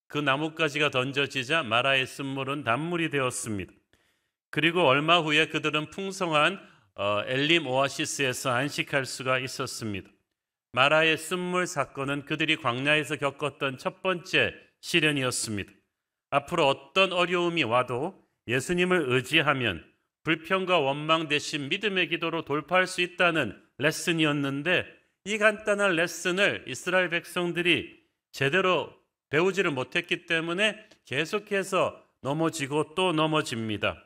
그 나뭇가지가 던져지자 마라의 쓴물은 단물이 되었습니다. 그리고 얼마 후에 그들은 풍성한 엘림 오아시스에서 안식할 수가 있었습니다. 마라의 쓴물 사건은 그들이 광야에서 겪었던 첫 번째 시련이었습니다. 앞으로 어떤 어려움이 와도 예수님을 의지하면 불평과 원망 대신 믿음의 기도로 돌파할 수 있다는 레슨이었는데 이 간단한 레슨을 이스라엘 백성들이 제대로 배우지를 못했기 때문에 계속해서 넘어지고 또 넘어집니다.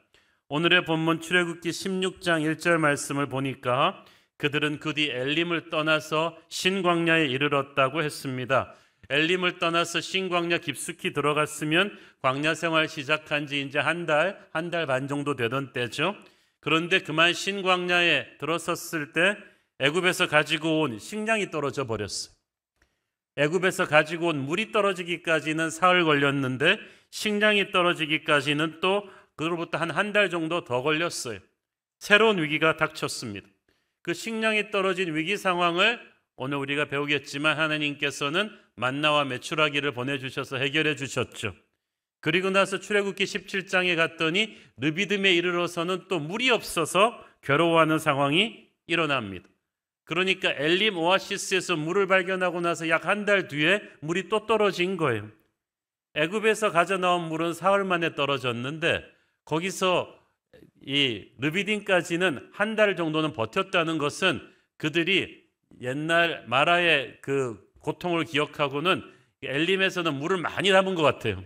오늘의 본문 출애굽기 16장 1절 말씀을 보니까 그들은 그 뒤 엘림을 떠나서 신광야에 이르렀다고 했습니다. 엘림을 떠나서 신광야 깊숙이 들어갔으면 광야 생활 시작한 지 이제 한 달 반 정도 되던 때죠. 그런데 그만 신광야에 들어섰을 때 애굽에서 가지고 온 식량이 떨어져 버렸어요. 애굽에서 가지고 온 물이 떨어지기까지는 사흘 걸렸는데 식량이 떨어지기까지는 또 그로부터 한 달 정도 더 걸렸어요. 새로운 위기가 닥쳤습니다. 그 식량이 떨어진 위기 상황을 오늘 우리가 배우겠지만 하나님께서는 만나와 메추라기를 보내주셔서 해결해 주셨죠. 그리고 나서 출애굽기 17장에 갔더니 르비딤에 이르러서는 또 물이 없어서 괴로워하는 상황이 일어납니다. 그러니까 엘림 오아시스에서 물을 발견하고 나서 약 한 달 뒤에 물이 또 떨어진 거예요. 애굽에서 가져 나온 물은 사흘 만에 떨어졌는데 거기서 이 르비딤까지는 한 달 정도는 버텼다는 것은 그들이 옛날 마라의 그 고통을 기억하고는 엘림에서는 물을 많이 담은 것 같아요.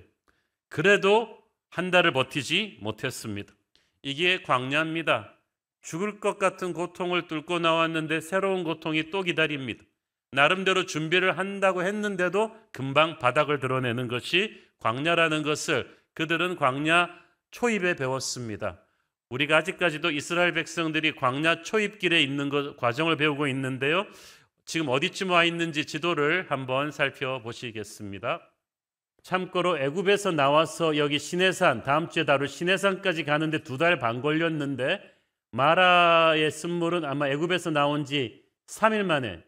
그래도 한 달을 버티지 못했습니다. 이게 광야입니다. 죽을 것 같은 고통을 뚫고 나왔는데 새로운 고통이 또 기다립니다. 나름대로 준비를 한다고 했는데도 금방 바닥을 드러내는 것이 광야라는 것을 그들은 광야 초입에 배웠습니다. 우리가 아직까지도 이스라엘 백성들이 광야 초입길에 있는 과정을 배우고 있는데요. 지금 어디쯤 와 있는지 지도를 한번 살펴보시겠습니다. 참고로 애굽에서 나와서 여기 시내산, 다음 주에 다룰 시내산까지 가는데 2달 반 걸렸는데 마라의 쓴물은 아마 애굽에서 나온 지 3일 만에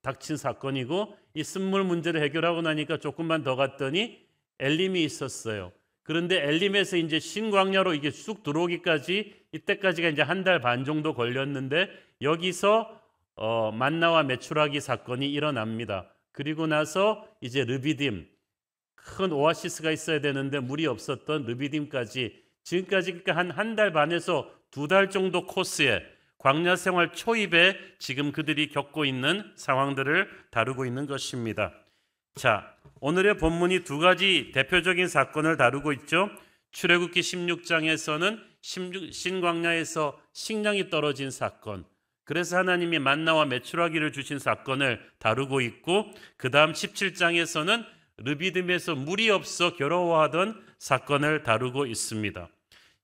닥친 사건이고 이 쓴물 문제를 해결하고 나니까 조금만 더 갔더니 엘림이 있었어요. 그런데 엘림에서 이제 신광야로 이게 쑥 들어오기까지 이때까지가 이제 한 달 반 정도 걸렸는데 여기서 만나와 메추라기 사건이 일어납니다. 그리고 나서 이제 르비딤, 큰 오아시스가 있어야 되는데 물이 없었던 르비딤까지 지금까지 그러니까 한 달 반에서 2달 정도 코스에 광야 생활 초입에 지금 그들이 겪고 있는 상황들을 다루고 있는 것입니다. 자, 오늘의 본문이 두 가지 대표적인 사건을 다루고 있죠. 출애굽기 16장에서는 신광야에서 식량이 떨어진 사건, 그래서 하나님이 만나와 메추라기를 주신 사건을 다루고 있고, 그 다음 17장에서는 르비딤에서 물이 없어 괴로워하던 사건을 다루고 있습니다.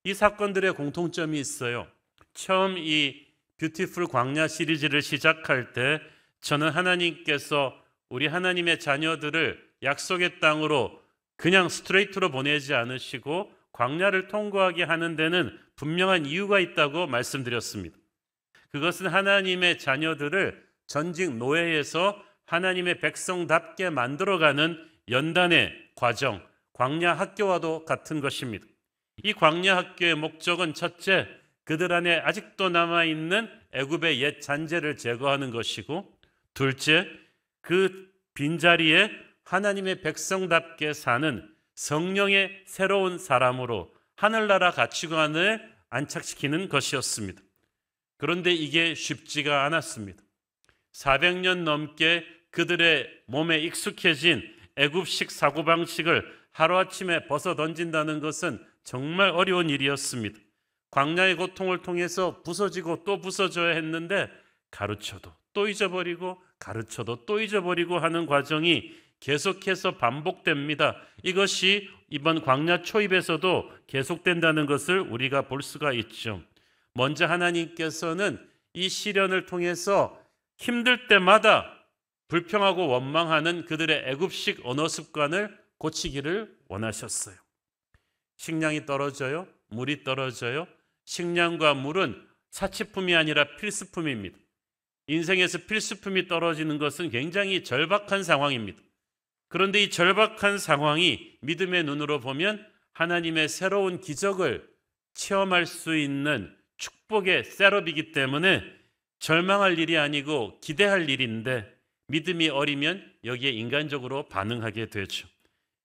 이 사건들의 공통점이 있어요. 처음 이 뷰티풀 광야 시리즈를 시작할 때 저는 하나님께서 우리 하나님의 자녀들을 약속의 땅으로 그냥 스트레이트로 보내지 않으시고 광야를 통과하게 하는 데는 분명한 이유가 있다고 말씀드렸습니다. 그것은 하나님의 자녀들을 전직 노예에서 하나님의 백성답게 만들어가는 연단의 과정, 광야 학교와도 같은 것입니다. 이 광야 학교의 목적은 첫째, 그들 안에 아직도 남아있는 애굽의 옛 잔재를 제거하는 것이고, 둘째, 그 빈자리에 하나님의 백성답게 사는 성령의 새로운 사람으로 하늘나라 가치관을 안착시키는 것이었습니다. 그런데 이게 쉽지가 않았습니다. 400년 넘게 그들의 몸에 익숙해진 애굽식 사고방식을 하루아침에 벗어던진다는 것은 정말 어려운 일이었습니다. 광야의 고통을 통해서 부서지고 또 부서져야 했는데 가르쳐도 또 잊어버리고 가르쳐도 또 잊어버리고 하는 과정이 계속해서 반복됩니다. 이것이 이번 광야 초입에서도 계속된다는 것을 우리가 볼 수가 있죠. 먼저 하나님께서는 이 시련을 통해서 힘들 때마다 불평하고 원망하는 그들의 애굽식 언어 습관을 고치기를 원하셨어요. 식량이 떨어져요. 물이 떨어져요. 식량과 물은 사치품이 아니라 필수품입니다. 인생에서 필수품이 떨어지는 것은 굉장히 절박한 상황입니다. 그런데 이 절박한 상황이 믿음의 눈으로 보면 하나님의 새로운 기적을 체험할 수 있는 축복의 셋업이기 때문에 절망할 일이 아니고 기대할 일인데, 믿음이 어리면 여기에 인간적으로 반응하게 되죠.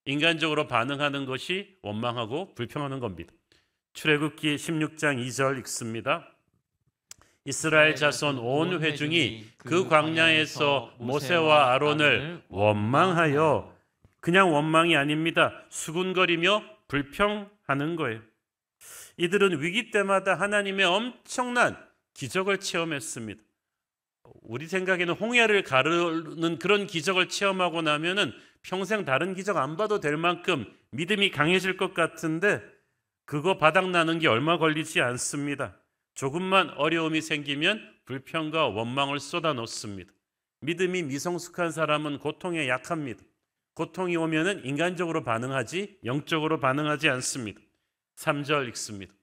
인간적으로 반응하는 것이 원망하고 불평하는 겁니다. 출애굽기 16장 2절 읽습니다. 이스라엘 자손 온 회중이 그 광야에서 모세와 아론을 원망하여, 그냥 원망이 아닙니다. 수군거리며 불평하는 거예요. 이들은 위기 때마다 하나님의 엄청난 기적을 체험했습니다. 우리 생각에는 홍해를 가르는 그런 기적을 체험하고 나면은 평생 다른 기적 안 봐도 될 만큼 믿음이 강해질 것 같은데, 그거 바닥나는 게 얼마 걸리지 않습니다. 조금만 어려움이 생기면 불평과 원망을 쏟아놓습니다. 믿음이 미성숙한 사람은 고통에 약합니다. 고통이 오면은 인간적으로 반응하지 영적으로 반응하지 않습니다. 3절 읽습니다.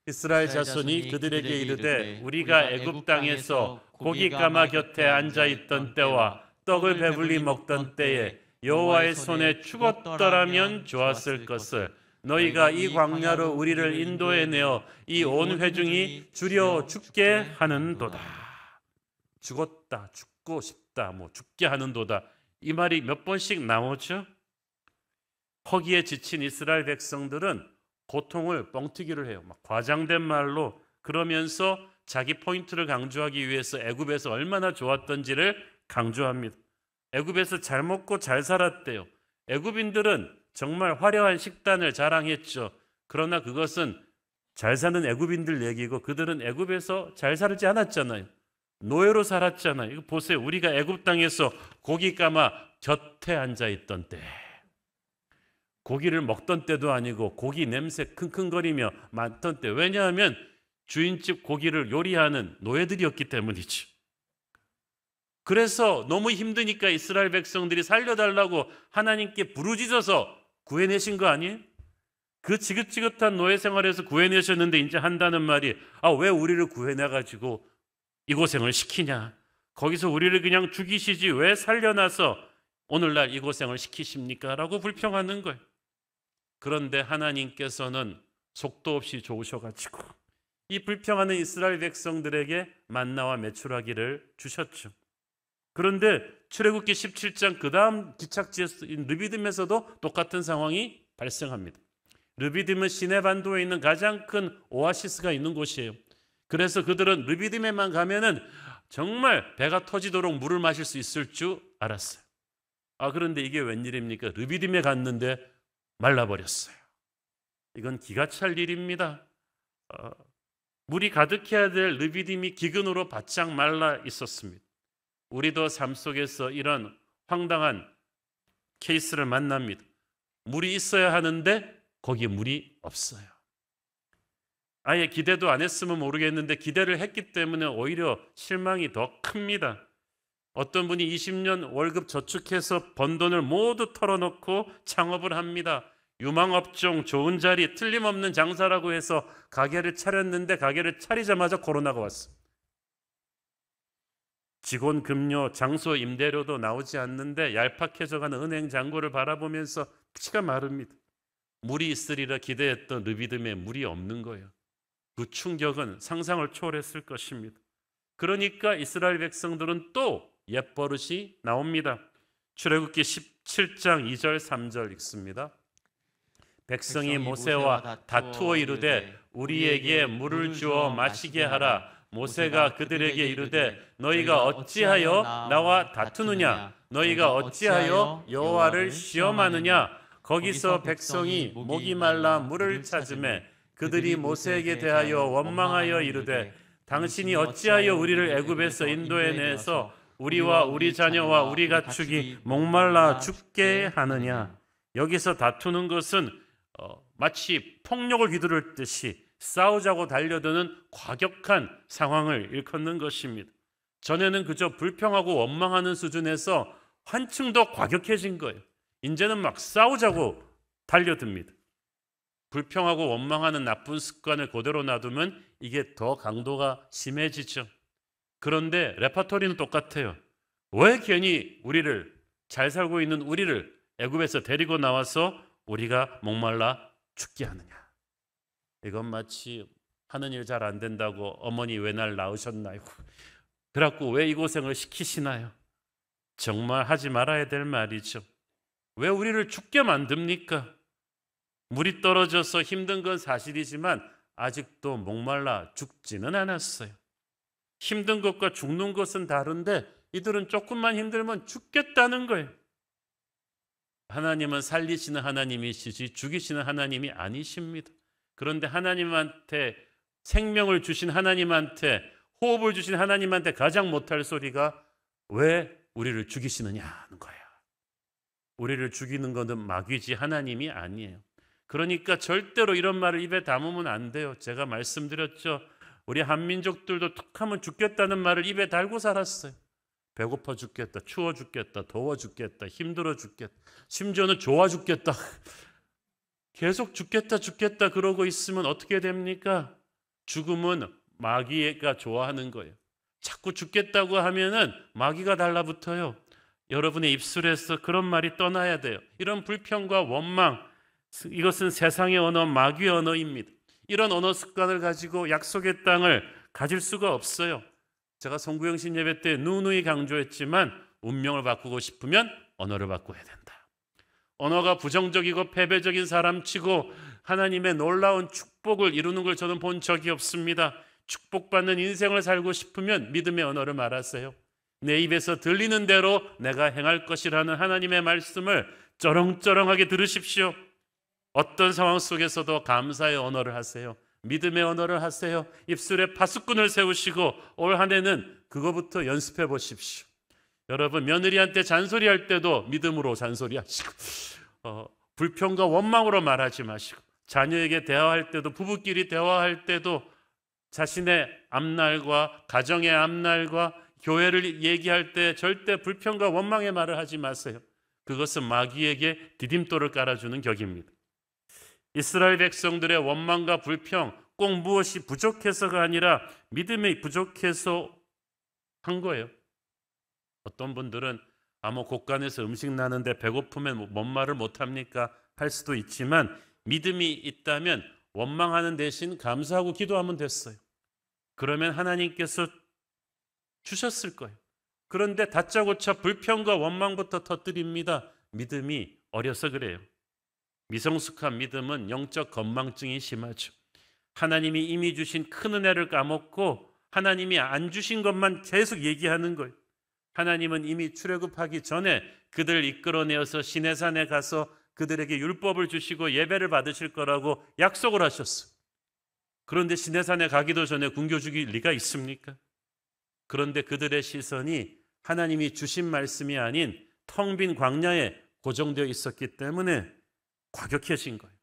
이스라엘 자손이 그들에게 이르되 우리가 애굽 땅에서 고기 까마 곁에 앉아 있던 때와 떡을 배불리 먹던 때에 여호와의 손에 죽었더라면 좋았을 것을 너희가 이 광야로 우리를 인도해 내어 이 온 회중이 주려 죽게 하는도다. 죽었다, 죽고 싶다, 죽게 하는도다. 이 말이 몇 번씩 나오죠? 허기에 지친 이스라엘 백성들은 고통을 뻥튀기를 해요. 막 과장된 말로, 그러면서 자기 포인트를 강조하기 위해서 애굽에서 얼마나 좋았던지를 강조합니다. 애굽에서 잘 먹고 잘 살았대요. 애굽인들은 정말 화려한 식단을 자랑했죠. 그러나 그것은 잘 사는 애굽인들 얘기고, 그들은 애굽에서 잘 살지 않았잖아요. 노예로 살았잖아요. 이거 보세요. 우리가 애굽 땅에서 고기 까마 곁에 앉아 있던 때, 고기를 먹던 때도 아니고 고기 냄새 킁킁거리며 맡던 때, 왜냐하면 주인집 고기를 요리하는 노예들이었기 때문이죠. 그래서 너무 힘드니까 이스라엘 백성들이 살려달라고 하나님께 부르짖어서 구해내신 거 아니에요? 그 지긋지긋한 노예 생활에서 구해내셨는데 이제 한다는 말이, 왜 우리를 구해내가지고 이 고생을 시키냐, 거기서 우리를 그냥 죽이시지 왜 살려놔서 오늘날 이 고생을 시키십니까? 라고 불평하는 거예요. 그런데 하나님께서는 속도 없이 좋으셔가지고 이 불평하는 이스라엘 백성들에게 만나와 메추라기를 주셨죠. 그런데 출애굽기 17장 그 다음 기착지인 르비딤에서도 똑같은 상황이 발생합니다. 르비딤은 시내 반도에 있는 가장 큰 오아시스가 있는 곳이에요. 그래서 그들은 르비딤에만 가면은 정말 배가 터지도록 물을 마실 수 있을 줄 알았어요. 그런데 이게 웬일입니까? 르비딤에 갔는데 말라버렸어요. 이건 기가 찰 일입니다. 물이 가득해야 될 르비딤이 기근으로 바짝 말라 있었습니다. 우리도 삶 속에서 이런 황당한 케이스를 만납니다. 물이 있어야 하는데 거기에 물이 없어요. 아예 기대도 안 했으면 모르겠는데 기대를 했기 때문에 오히려 실망이 더 큽니다. 어떤 분이 20년 월급 저축해서 번 돈을 모두 털어놓고 창업을 합니다. 유망업종 좋은 자리 틀림없는 장사라고 해서 가게를 차렸는데 가게를 차리자마자 코로나가 왔습니다. 직원 급료, 장소 임대료도 나오지 않는데 얄팍해져가는 은행 잔고를 바라보면서 피가 마릅니다. 물이 있으리라 기대했던 르비딤에 물이 없는 거예요. 그 충격은 상상을 초월했을 것입니다. 그러니까 이스라엘 백성들은 또 옛버릇이 나옵니다. 출애굽기 17장 2절 3절 읽습니다. 백성이 모세와 다투어 이르되 우리에게 물을 주어 마시게 하라. 모세가 그들에게 이르되 너희가 어찌하여 나와 다투느냐? 너희가 어찌하여 여호와를 시험하느냐? 거기서 백성이 목이 말라 물을 찾으매 그들이 모세에게 대하여 원망하여 이르되 당신이 어찌하여 우리를 애굽에서 인도해내서 우리와 우리 자녀와 우리 가축이 목말라 죽게 하느냐? 여기서 다투는 것은 마치 폭력을 휘두를 듯이 싸우자고 달려드는 과격한 상황을 일컫는 것입니다. 전에는 그저 불평하고 원망하는 수준에서 한층 더 과격해진 거예요. 이제는 막 싸우자고 달려듭니다. 불평하고 원망하는 나쁜 습관을 그대로 놔두면 이게 더 강도가 심해지죠. 그런데 레파토리는 똑같아요. 왜 괜히 우리를 잘 살고 있는 우리를 애굽에서 데리고 나와서 우리가 목말라 죽게 하느냐? 이건 마치 하는 일 잘 안 된다고 어머니 왜 날 낳으셨나요? 그래갖고 왜 이 고생을 시키시나요? 정말 하지 말아야 될 말이죠. 왜 우리를 죽게 만듭니까? 물이 떨어져서 힘든 건 사실이지만 아직도 목말라 죽지는 않았어요. 힘든 것과 죽는 것은 다른데 이들은 조금만 힘들면 죽겠다는 거예요. 하나님은 살리시는 하나님이시지 죽이시는 하나님이 아니십니다. 그런데 하나님한테 생명을 주신 하나님한테 호흡을 주신 하나님한테 가장 못할 소리가 왜 우리를 죽이시느냐는 거예요. 우리를 죽이는 것은 마귀지 하나님이 아니에요. 그러니까 절대로 이런 말을 입에 담으면 안 돼요. 제가 말씀드렸죠. 우리 한민족들도 툭하면 죽겠다는 말을 입에 달고 살았어요. 배고파 죽겠다, 추워 죽겠다, 더워 죽겠다, 힘들어 죽겠다, 심지어는 좋아 죽겠다. 계속 죽겠다 그러고 있으면 어떻게 됩니까? 죽음은 마귀가 좋아하는 거예요. 자꾸 죽겠다고 하면은 마귀가 달라붙어요. 여러분의 입술에서 그런 말이 떠나야 돼요. 이런 불평과 원망, 이것은 세상의 언어, 마귀의 언어입니다. 이런 언어 습관을 가지고 약속의 땅을 가질 수가 없어요. 제가 송구영신 예배 때 누누이 강조했지만 운명을 바꾸고 싶으면 언어를 바꿔야 된다. 언어가 부정적이고 패배적인 사람치고 하나님의 놀라운 축복을 이루는 걸 저는 본 적이 없습니다. 축복받는 인생을 살고 싶으면 믿음의 언어를 말하세요. 내 입에서 들리는 대로 내가 행할 것이라는 하나님의 말씀을 쩌렁쩌렁하게 들으십시오. 어떤 상황 속에서도 감사의 언어를 하세요. 믿음의 언어를 하세요. 입술에 파수꾼을 세우시고 올 한 해는 그거부터 연습해 보십시오. 여러분, 며느리한테 잔소리할 때도 믿음으로 잔소리하시고 불평과 원망으로 말하지 마시고, 자녀에게 대화할 때도, 부부끼리 대화할 때도 자신의 앞날과 가정의 앞날과 교회를 얘기할 때 절대 불평과 원망의 말을 하지 마세요. 그것은 마귀에게 디딤돌을 깔아주는 격입니다. 이스라엘 백성들의 원망과 불평, 꼭 무엇이 부족해서가 아니라 믿음이 부족해서 한 거예요. 어떤 분들은 뭐 곳간에서 음식 나는데 배고프면 뭔 말을 못합니까? 할 수도 있지만 믿음이 있다면 원망하는 대신 감사하고 기도하면 됐어요. 그러면 하나님께서 주셨을 거예요. 그런데 다짜고짜 불평과 원망부터 터뜨립니다. 믿음이 어려서 그래요. 미성숙한 믿음은 영적 건망증이 심하죠. 하나님이 이미 주신 큰 은혜를 까먹고 하나님이 안 주신 것만 계속 얘기하는 거예요. 하나님은 이미 출애굽하기 전에 그들을 이끌어내어서 시내산에 가서 그들에게 율법을 주시고 예배를 받으실 거라고 약속을 하셨어요. 그런데 시내산에 가기도 전에 굶겨 죽일 리가 있습니까? 그런데 그들의 시선이 하나님이 주신 말씀이 아닌 텅 빈 광야에 고정되어 있었기 때문에 과격해진 거예요.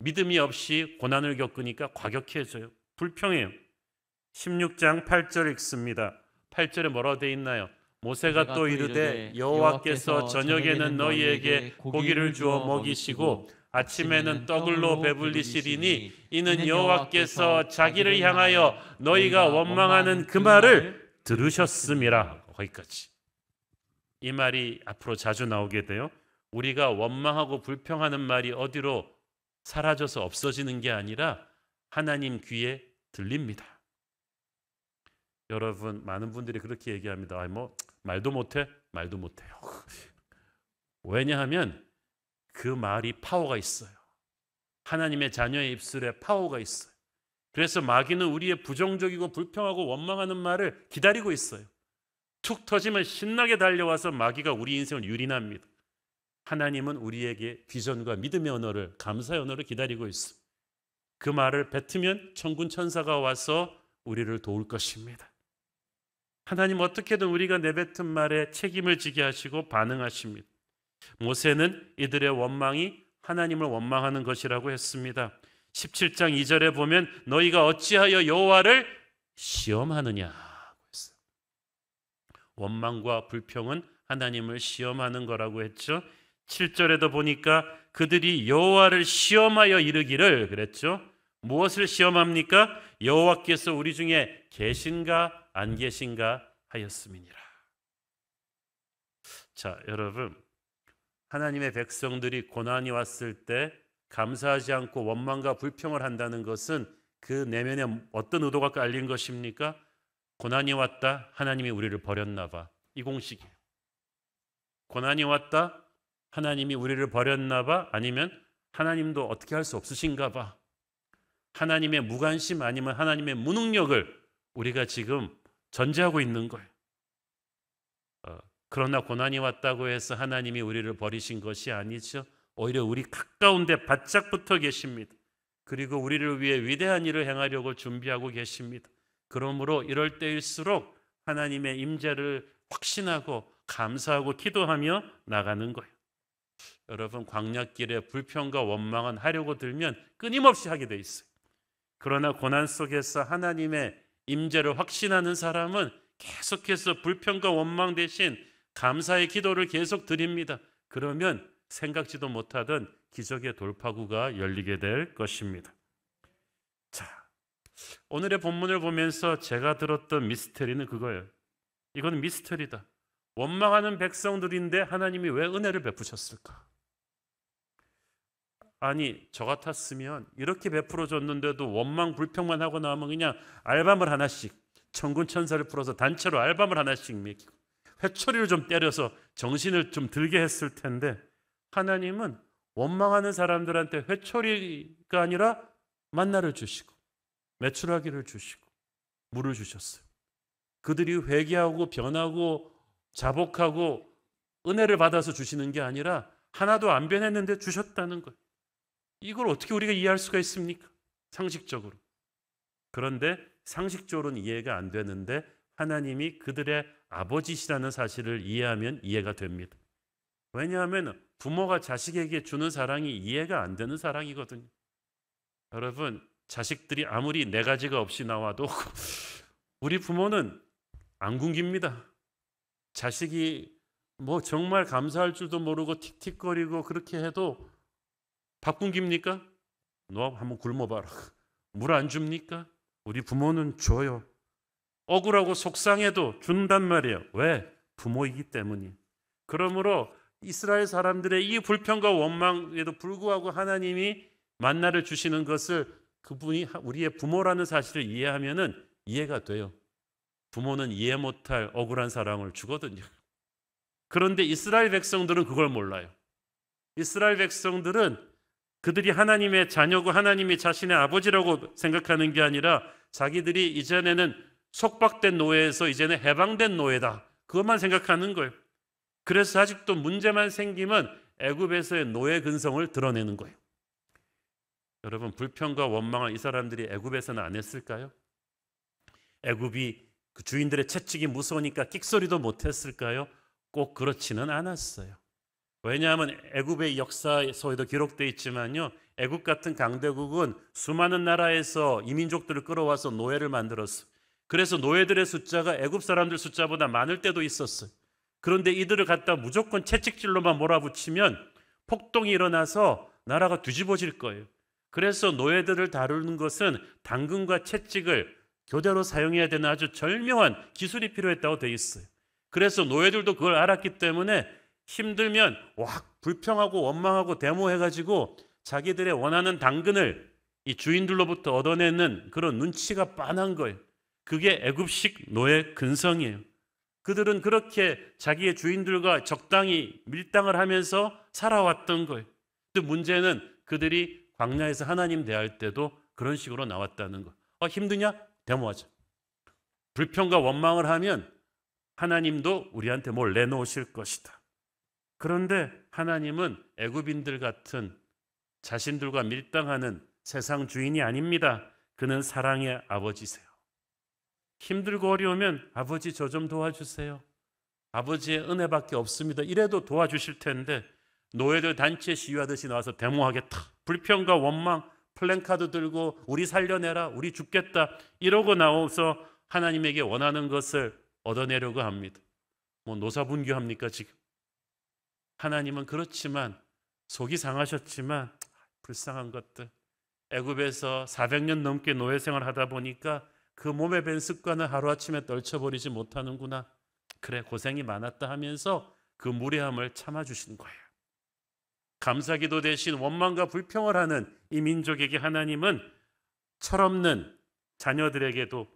믿음이 없이 고난을 겪으니까 과격해져요. 불평해요. 16장 8절 읽습니다. 8절에 뭐라고 되어 있나요? 모세가 또 이르되 여호와께서 저녁에는 너희에게 고기를 주어 먹이시고 아침에는 떡을로 배불리시리니 이는 여호와께서 자기를 향하여 너희가 원망하는 그 말을 들으셨음이라. 거기까지. 이 말이 앞으로 자주 나오게 돼요. 우리가 원망하고 불평하는 말이 어디로 사라져서 없어지는 게 아니라 하나님 귀에 들립니다. 여러분, 많은 분들이 그렇게 얘기합니다. 말도 못해? 말도 못해요. 왜냐하면 그 말이 파워가 있어요. 하나님의 자녀의 입술에 파워가 있어요. 그래서 마귀는 우리의 부정적이고 불평하고 원망하는 말을 기다리고 있어요. 툭 터지면 신나게 달려와서 마귀가 우리 인생을 유린합니다. 하나님은 우리에게 비전과 믿음의 언어를, 감사의 언어를 기다리고 있어요. 그 말을 뱉으면 천군 천사가 와서 우리를 도울 것입니다. 하나님 어떻게든 우리가 내뱉은 말에 책임을 지게 하시고 반응하십니다. 모세는 이들의 원망이 하나님을 원망하는 것이라고 했습니다. 17장 2절에 보면 너희가 어찌하여 여호와를 시험하느냐고 했어요. 원망과 불평은 하나님을 시험하는 거라고 했죠. 7절에도 보니까 그들이 여호와를 시험하여 이르기를 그랬죠. 무엇을 시험합니까? 여호와께서 우리 중에 계신가 안 계신가 하였음이니라. 자, 여러분, 하나님의 백성들이 고난이 왔을 때 감사하지 않고 원망과 불평을 한다는 것은 그 내면에 어떤 의도가 깔린 것입니까? 고난이 왔다, 하나님이 우리를 버렸나 봐. 이 공식이에요. 고난이 왔다, 하나님이 우리를 버렸나 봐. 아니면 하나님도 어떻게 할 수 없으신가 봐. 하나님의 무관심 아니면 하나님의 무능력을 우리가 지금 전제하고 있는 거예요. 그러나 고난이 왔다고 해서 하나님이 우리를 버리신 것이 아니죠. 오히려 우리 가까운데 바짝 붙어 계십니다. 그리고 우리를 위해 위대한 일을 행하려고 준비하고 계십니다. 그러므로 이럴 때일수록 하나님의 임재를 확신하고 감사하고 기도하며 나가는 거예요. 여러분, 광야길에 불평과 원망은 하려고 들면 끊임없이 하게 돼 있어요. 그러나 고난 속에서 하나님의 임재를 확신하는 사람은 계속해서 불평과 원망 대신 감사의 기도를 계속 드립니다. 그러면 생각지도 못하던 기적의 돌파구가 열리게 될 것입니다. 자, 오늘의 본문을 보면서 제가 들었던 미스터리는 그거예요. 이건 미스터리다. 원망하는 백성들인데 하나님이 왜 은혜를 베푸셨을까? 아니, 저 같았으면 이렇게 베풀어 줬는데도 원망 불평만 하고 나면 그냥 알밤을 하나씩, 천군 천사를 풀어서 단체로 알밤을 하나씩 매기고 회초리를 좀 때려서 정신을 좀 들게 했을 텐데, 하나님은 원망하는 사람들한테 회초리가 아니라 만나를 주시고 메추라기를 주시고 물을 주셨어요. 그들이 회개하고 변하고 자복하고 은혜를 받아서 주시는 게 아니라 하나도 안 변했는데 주셨다는 거예요. 이걸 어떻게 우리가 이해할 수가 있습니까? 상식적으로. 그런데 상식적으로는 이해가 안 되는데 하나님이 그들의 아버지시라는 사실을 이해하면 이해가 됩니다. 왜냐하면 부모가 자식에게 주는 사랑이 이해가 안 되는 사랑이거든요. 여러분, 자식들이 아무리 네 가지가 없이 나와도 우리 부모는 안 굶깁니다. 자식이 뭐 정말 감사할 줄도 모르고 틱틱거리고 그렇게 해도 밥 굶깁니까? 너 한번 굶어봐라. 물 안 줍니까? 우리 부모는 줘요. 억울하고 속상해도 준단 말이에요. 왜? 부모이기 때문이에요. 그러므로 이스라엘 사람들의 이 불평과 원망에도 불구하고 하나님이 만나를 주시는 것을 그분이 우리의 부모라는 사실을 이해하면은 이해가 돼요. 부모는 이해 못할 억울한 사랑을 주거든요. 그런데 이스라엘 백성들은 그걸 몰라요. 이스라엘 백성들은 그들이 하나님의 자녀고 하나님이 자신의 아버지라고 생각하는 게 아니라 자기들이 이전에는 속박된 노예에서 이제는 해방된 노예다. 그것만 생각하는 거예요. 그래서 아직도 문제만 생기면 애굽에서의 노예 근성을 드러내는 거예요. 여러분, 불평과 원망을 이 사람들이 애굽에서는 안 했을까요? 애굽이 그 주인들의 채찍이 무서우니까 끽소리도 못했을까요? 꼭 그렇지는 않았어요. 왜냐하면 애굽의 역사에도 기록되어 있지만요, 애굽 같은 강대국은 수많은 나라에서 이민족들을 끌어와서 노예를 만들었어요. 그래서 노예들의 숫자가 애굽 사람들 숫자보다 많을 때도 있었어요. 그런데 이들을 갖다 무조건 채찍질로만 몰아붙이면 폭동이 일어나서 나라가 뒤집어질 거예요. 그래서 노예들을 다루는 것은 당근과 채찍을 교대로 사용해야 되는 아주 절묘한 기술이 필요했다고 되어 있어요. 그래서 노예들도 그걸 알았기 때문에 힘들면 불평하고 원망하고 데모해가지고 자기들의 원하는 당근을 이 주인들로부터 얻어내는 그런 눈치가 빤한 거예요. 그게 애굽식 노예 근성이에요. 그들은 그렇게 자기의 주인들과 적당히 밀당을 하면서 살아왔던 거예요. 근데 문제는 그들이 광야에서 하나님 대할 때도 그런 식으로 나왔다는 거예요. 힘드냐? 데모하자. 불평과 원망을 하면 하나님도 우리한테 뭘 내놓으실 것이다. 그런데 하나님은 애굽인들 같은 자신들과 밀당하는 세상 주인이 아닙니다. 그는 사랑의 아버지세요. 힘들고 어려우면 아버지 저 좀 도와주세요. 아버지의 은혜밖에 없습니다. 이래도 도와주실 텐데 노예들 단체 시위하듯이 나와서 데모하겠다. 불평과 원망, 플랜카드 들고 우리 살려내라, 우리 죽겠다 이러고 나와서 하나님에게 원하는 것을 얻어내려고 합니다. 뭐 노사분규합니까 지금? 하나님은 그렇지만 속이 상하셨지만 불쌍한 것들, 애굽에서 400년 넘게 노예 생활하다 보니까 그 몸에 밴 습관을 하루아침에 떨쳐버리지 못하는구나. 그래 고생이 많았다 하면서 그 무례함을 참아주신 거예요. 감사기도 대신 원망과 불평을 하는 이 민족에게 하나님은 철없는 자녀들에게도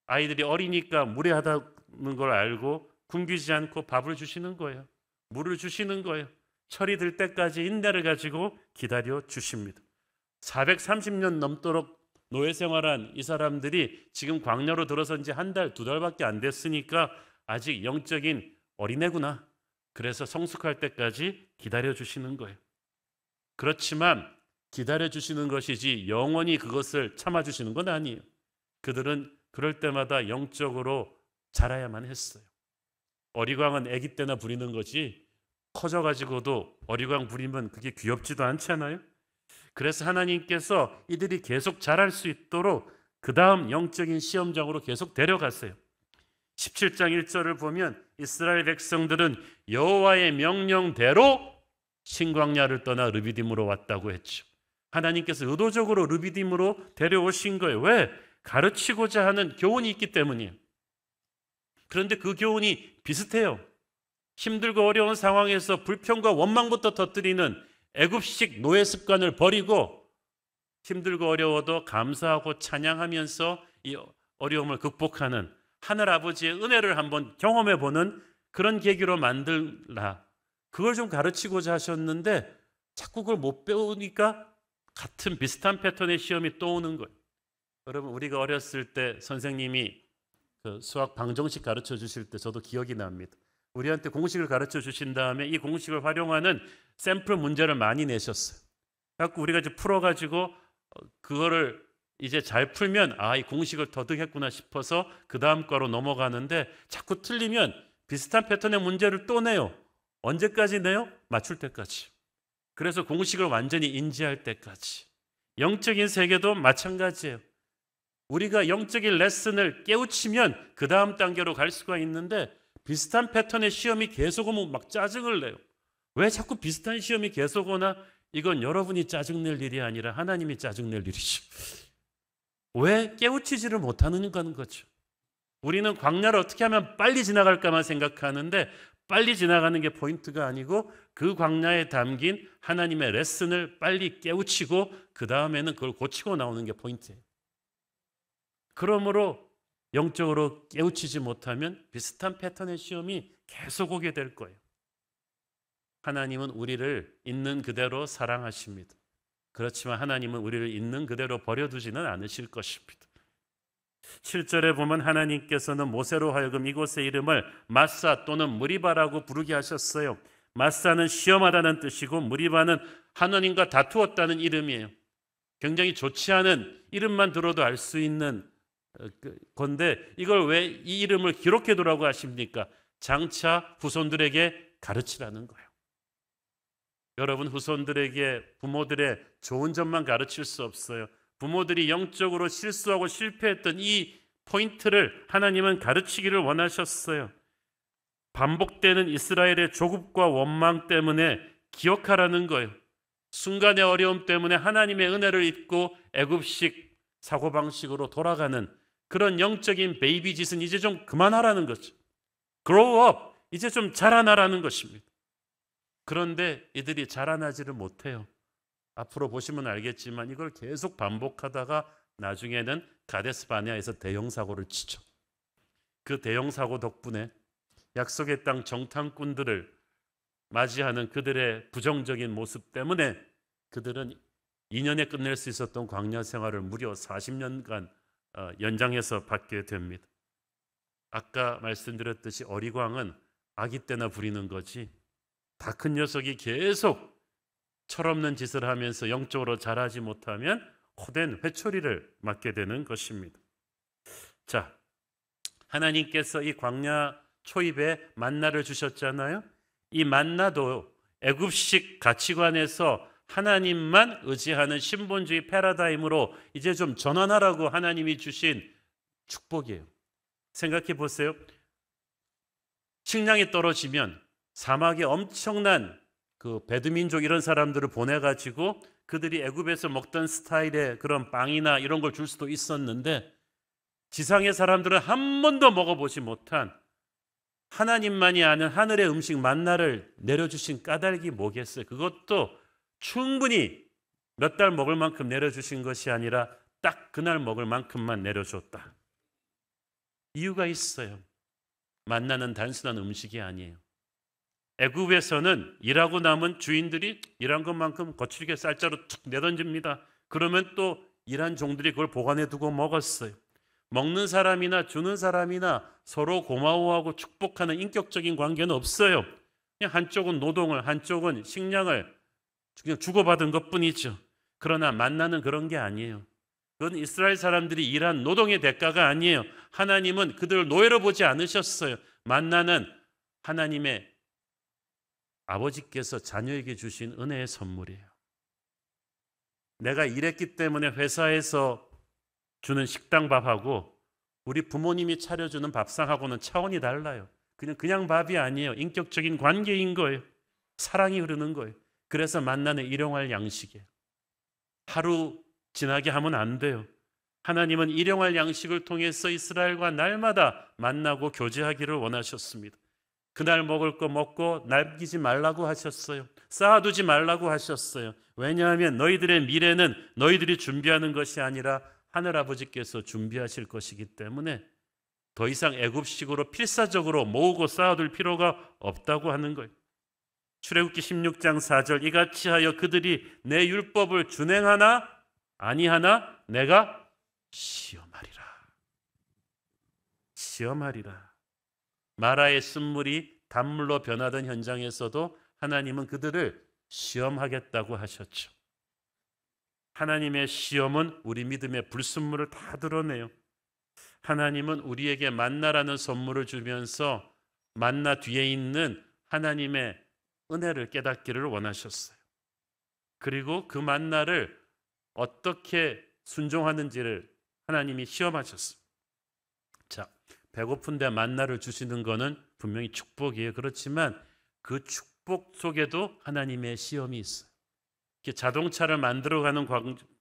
아이들이 어리니까 무례하다는 걸 알고 굶기지 않고 밥을 주시는 거예요. 물을 주시는 거예요. 철이 들 때까지 인내를 가지고 기다려 주십니다. 430년 넘도록 노예 생활한 이 사람들이 지금 광야로 들어선 지 한 달, 두 달밖에 안 됐으니까 아직 영적인 어린애구나. 그래서 성숙할 때까지 기다려 주시는 거예요. 그렇지만 기다려 주시는 것이지 영원히 그것을 참아 주시는 건 아니에요. 그들은 그럴 때마다 영적으로 자라야만 했어요. 어리광은 아기 때나 부리는 거지 커져가지고도 어리광 부리면 그게 귀엽지도 않잖아요. 그래서 하나님께서 이들이 계속 자랄 수 있도록 그 다음 영적인 시험장으로 계속 데려갔어요. 17장 1절을 보면 이스라엘 백성들은 여호와의 명령대로 신광야를 떠나 르비딤으로 왔다고 했죠. 하나님께서 의도적으로 르비딤으로 데려오신 거예요. 왜? 가르치고자 하는 교훈이 있기 때문이에요. 그런데 그 교훈이 비슷해요. 힘들고 어려운 상황에서 불평과 원망부터 터뜨리는 애굽식 노예 습관을 버리고 힘들고 어려워도 감사하고 찬양하면서 이 어려움을 극복하는 하늘아버지의 은혜를 한번 경험해보는 그런 계기로 만들라. 그걸 좀 가르치고자 하셨는데 자꾸 그걸 못 배우니까 같은 비슷한 패턴의 시험이 또 오는 거예요. 여러분 우리가 어렸을 때 선생님이 그 수학 방정식 가르쳐 주실 때 저도 기억이 납니다. 우리한테 공식을 가르쳐 주신 다음에 이 공식을 활용하는 샘플 문제를 많이 내셨어요. 그래서 우리가 이제 풀어가지고 그거를 이제 잘 풀면 이 공식을 터득했구나 싶어서 그 다음 과로 넘어가는데 자꾸 틀리면 비슷한 패턴의 문제를 또 내요. 언제까지 내요? 맞출 때까지. 그래서 공식을 완전히 인지할 때까지. 영적인 세계도 마찬가지예요. 우리가 영적인 레슨을 깨우치면 그 다음 단계로 갈 수가 있는데 비슷한 패턴의 시험이 계속 오면 막 짜증을 내요. 왜 자꾸 비슷한 시험이 계속 오나? 이건 여러분이 짜증낼 일이 아니라 하나님이 짜증낼 일이죠. 왜 깨우치지를 못하는 거죠. 우리는 광야를 어떻게 하면 빨리 지나갈까만 생각하는데 빨리 지나가는 게 포인트가 아니고 그 광야에 담긴 하나님의 레슨을 빨리 깨우치고 그 다음에는 그걸 고치고 나오는 게 포인트예요. 그러므로 영적으로 깨우치지 못하면 비슷한 패턴의 시험이 계속 오게 될 거예요. 하나님은 우리를 있는 그대로 사랑하십니다. 그렇지만 하나님은 우리를 있는 그대로 버려두지는 않으실 것입니다. 7절에 보면 하나님께서는 모세로 하여금 이곳의 이름을 마사 또는 무리바라고 부르게 하셨어요. 마사는 시험하다는 뜻이고 무리바는 하나님과 다투었다는 이름이에요. 굉장히 좋지 않은 이름만 들어도 알 수 있는 건데 이걸 왜 이 이름을 기록해 두라고 하십니까? 장차 후손들에게 가르치라는 거예요. 여러분, 후손들에게 부모들의 좋은 점만 가르칠 수 없어요. 부모들이 영적으로 실수하고 실패했던 이 포인트를 하나님은 가르치기를 원하셨어요. 반복되는 이스라엘의 조급과 원망 때문에 기억하라는 거예요. 순간의 어려움 때문에 하나님의 은혜를 잊고 애굽식 사고방식으로 돌아가는 그런 영적인 베이비 짓은 이제 좀 그만하라는 거죠. Grow up, 이제 좀 자라나라는 것입니다. 그런데 이들이 자라나지를 못해요. 앞으로 보시면 알겠지만 이걸 계속 반복하다가 나중에는 가데스 바네아에서 대형 사고를 치죠. 그 대형 사고 덕분에 약속의 땅 정탐꾼들을 맞이하는 그들의 부정적인 모습 때문에 그들은 2년에 끝낼 수 있었던 광야 생활을 무려 40년간 연장해서 받게 됩니다. 아까 말씀드렸듯이 어리광은 아기 때나 부리는 거지 다 큰 녀석이 계속 철없는 짓을 하면서 영적으로 자라지 못하면 호된 회초리를 맞게 되는 것입니다. 자, 하나님께서 이 광야 초입에 만나를 주셨잖아요. 이 만나도 애굽식 가치관에서 하나님만 의지하는 신본주의 패러다임으로 이제 좀 전환하라고 하나님이 주신 축복이에요. 생각해 보세요. 식량이 떨어지면 사막에 엄청난 그 베드민족 이런 사람들을 보내가지고 그들이 애굽에서 먹던 스타일의 그런 빵이나 이런 걸 줄 수도 있었는데 지상의 사람들은 한 번도 먹어보지 못한 하나님만이 아는 하늘의 음식 만나를 내려주신 까닭이 뭐겠어요? 그것도 충분히 몇 달 먹을 만큼 내려주신 것이 아니라 딱 그날 먹을 만큼만 내려줬다. 이유가 있어요. 만나는 단순한 음식이 아니에요. 애굽에서는 일하고 남은 주인들이 일한 것만큼 거칠게 쌀자루 툭 내던집니다. 그러면 또 일한 종들이 그걸 보관해 두고 먹었어요. 먹는 사람이나 주는 사람이나 서로 고마워하고 축복하는 인격적인 관계는 없어요. 그냥 한쪽은 노동을, 한쪽은 식량을 그냥 주고받은 것뿐이죠. 그러나 만나는 그런 게 아니에요. 그건 이스라엘 사람들이 일한 노동의 대가가 아니에요. 하나님은 그들을 노예로 보지 않으셨어요. 만나는 하나님의 아버지께서 자녀에게 주신 은혜의 선물이에요. 내가 일했기 때문에 회사에서 주는 식당밥하고 우리 부모님이 차려주는 밥상하고는 차원이 달라요. 그냥 밥이 아니에요. 인격적인 관계인 거예요. 사랑이 흐르는 거예요. 그래서 만나는 일용할 양식이에요. 하루 지나게 하면 안 돼요. 하나님은 일용할 양식을 통해서 이스라엘과 날마다 만나고 교제하기를 원하셨습니다. 그날 먹을 거 먹고 남기지 말라고 하셨어요. 쌓아두지 말라고 하셨어요. 왜냐하면 너희들의 미래는 너희들이 준비하는 것이 아니라 하늘아버지께서 준비하실 것이기 때문에 더 이상 애굽식으로 필사적으로 모으고 쌓아둘 필요가 없다고 하는 거예요. 출애굽기 16장 4절 이같이 하여 그들이 내 율법을 준행하나 아니하나 내가 시험하리라. 시험하리라. 마라의 쓴물이 단물로 변하던 현장에서도 하나님은 그들을 시험하겠다고 하셨죠. 하나님의 시험은 우리 믿음의 불순물을 다 드러내요. 하나님은 우리에게 만나라는 선물을 주면서 만나 뒤에 있는 하나님의 은혜를 깨닫기를 원하셨어요. 그리고 그 만나를 어떻게 순종하는지를 하나님이 시험하셨어요. 자, 배고픈데 만나를 주시는 것은 분명히 축복이에요. 그렇지만 그 축복 속에도 하나님의 시험이 있어요. 자동차를 만들어가는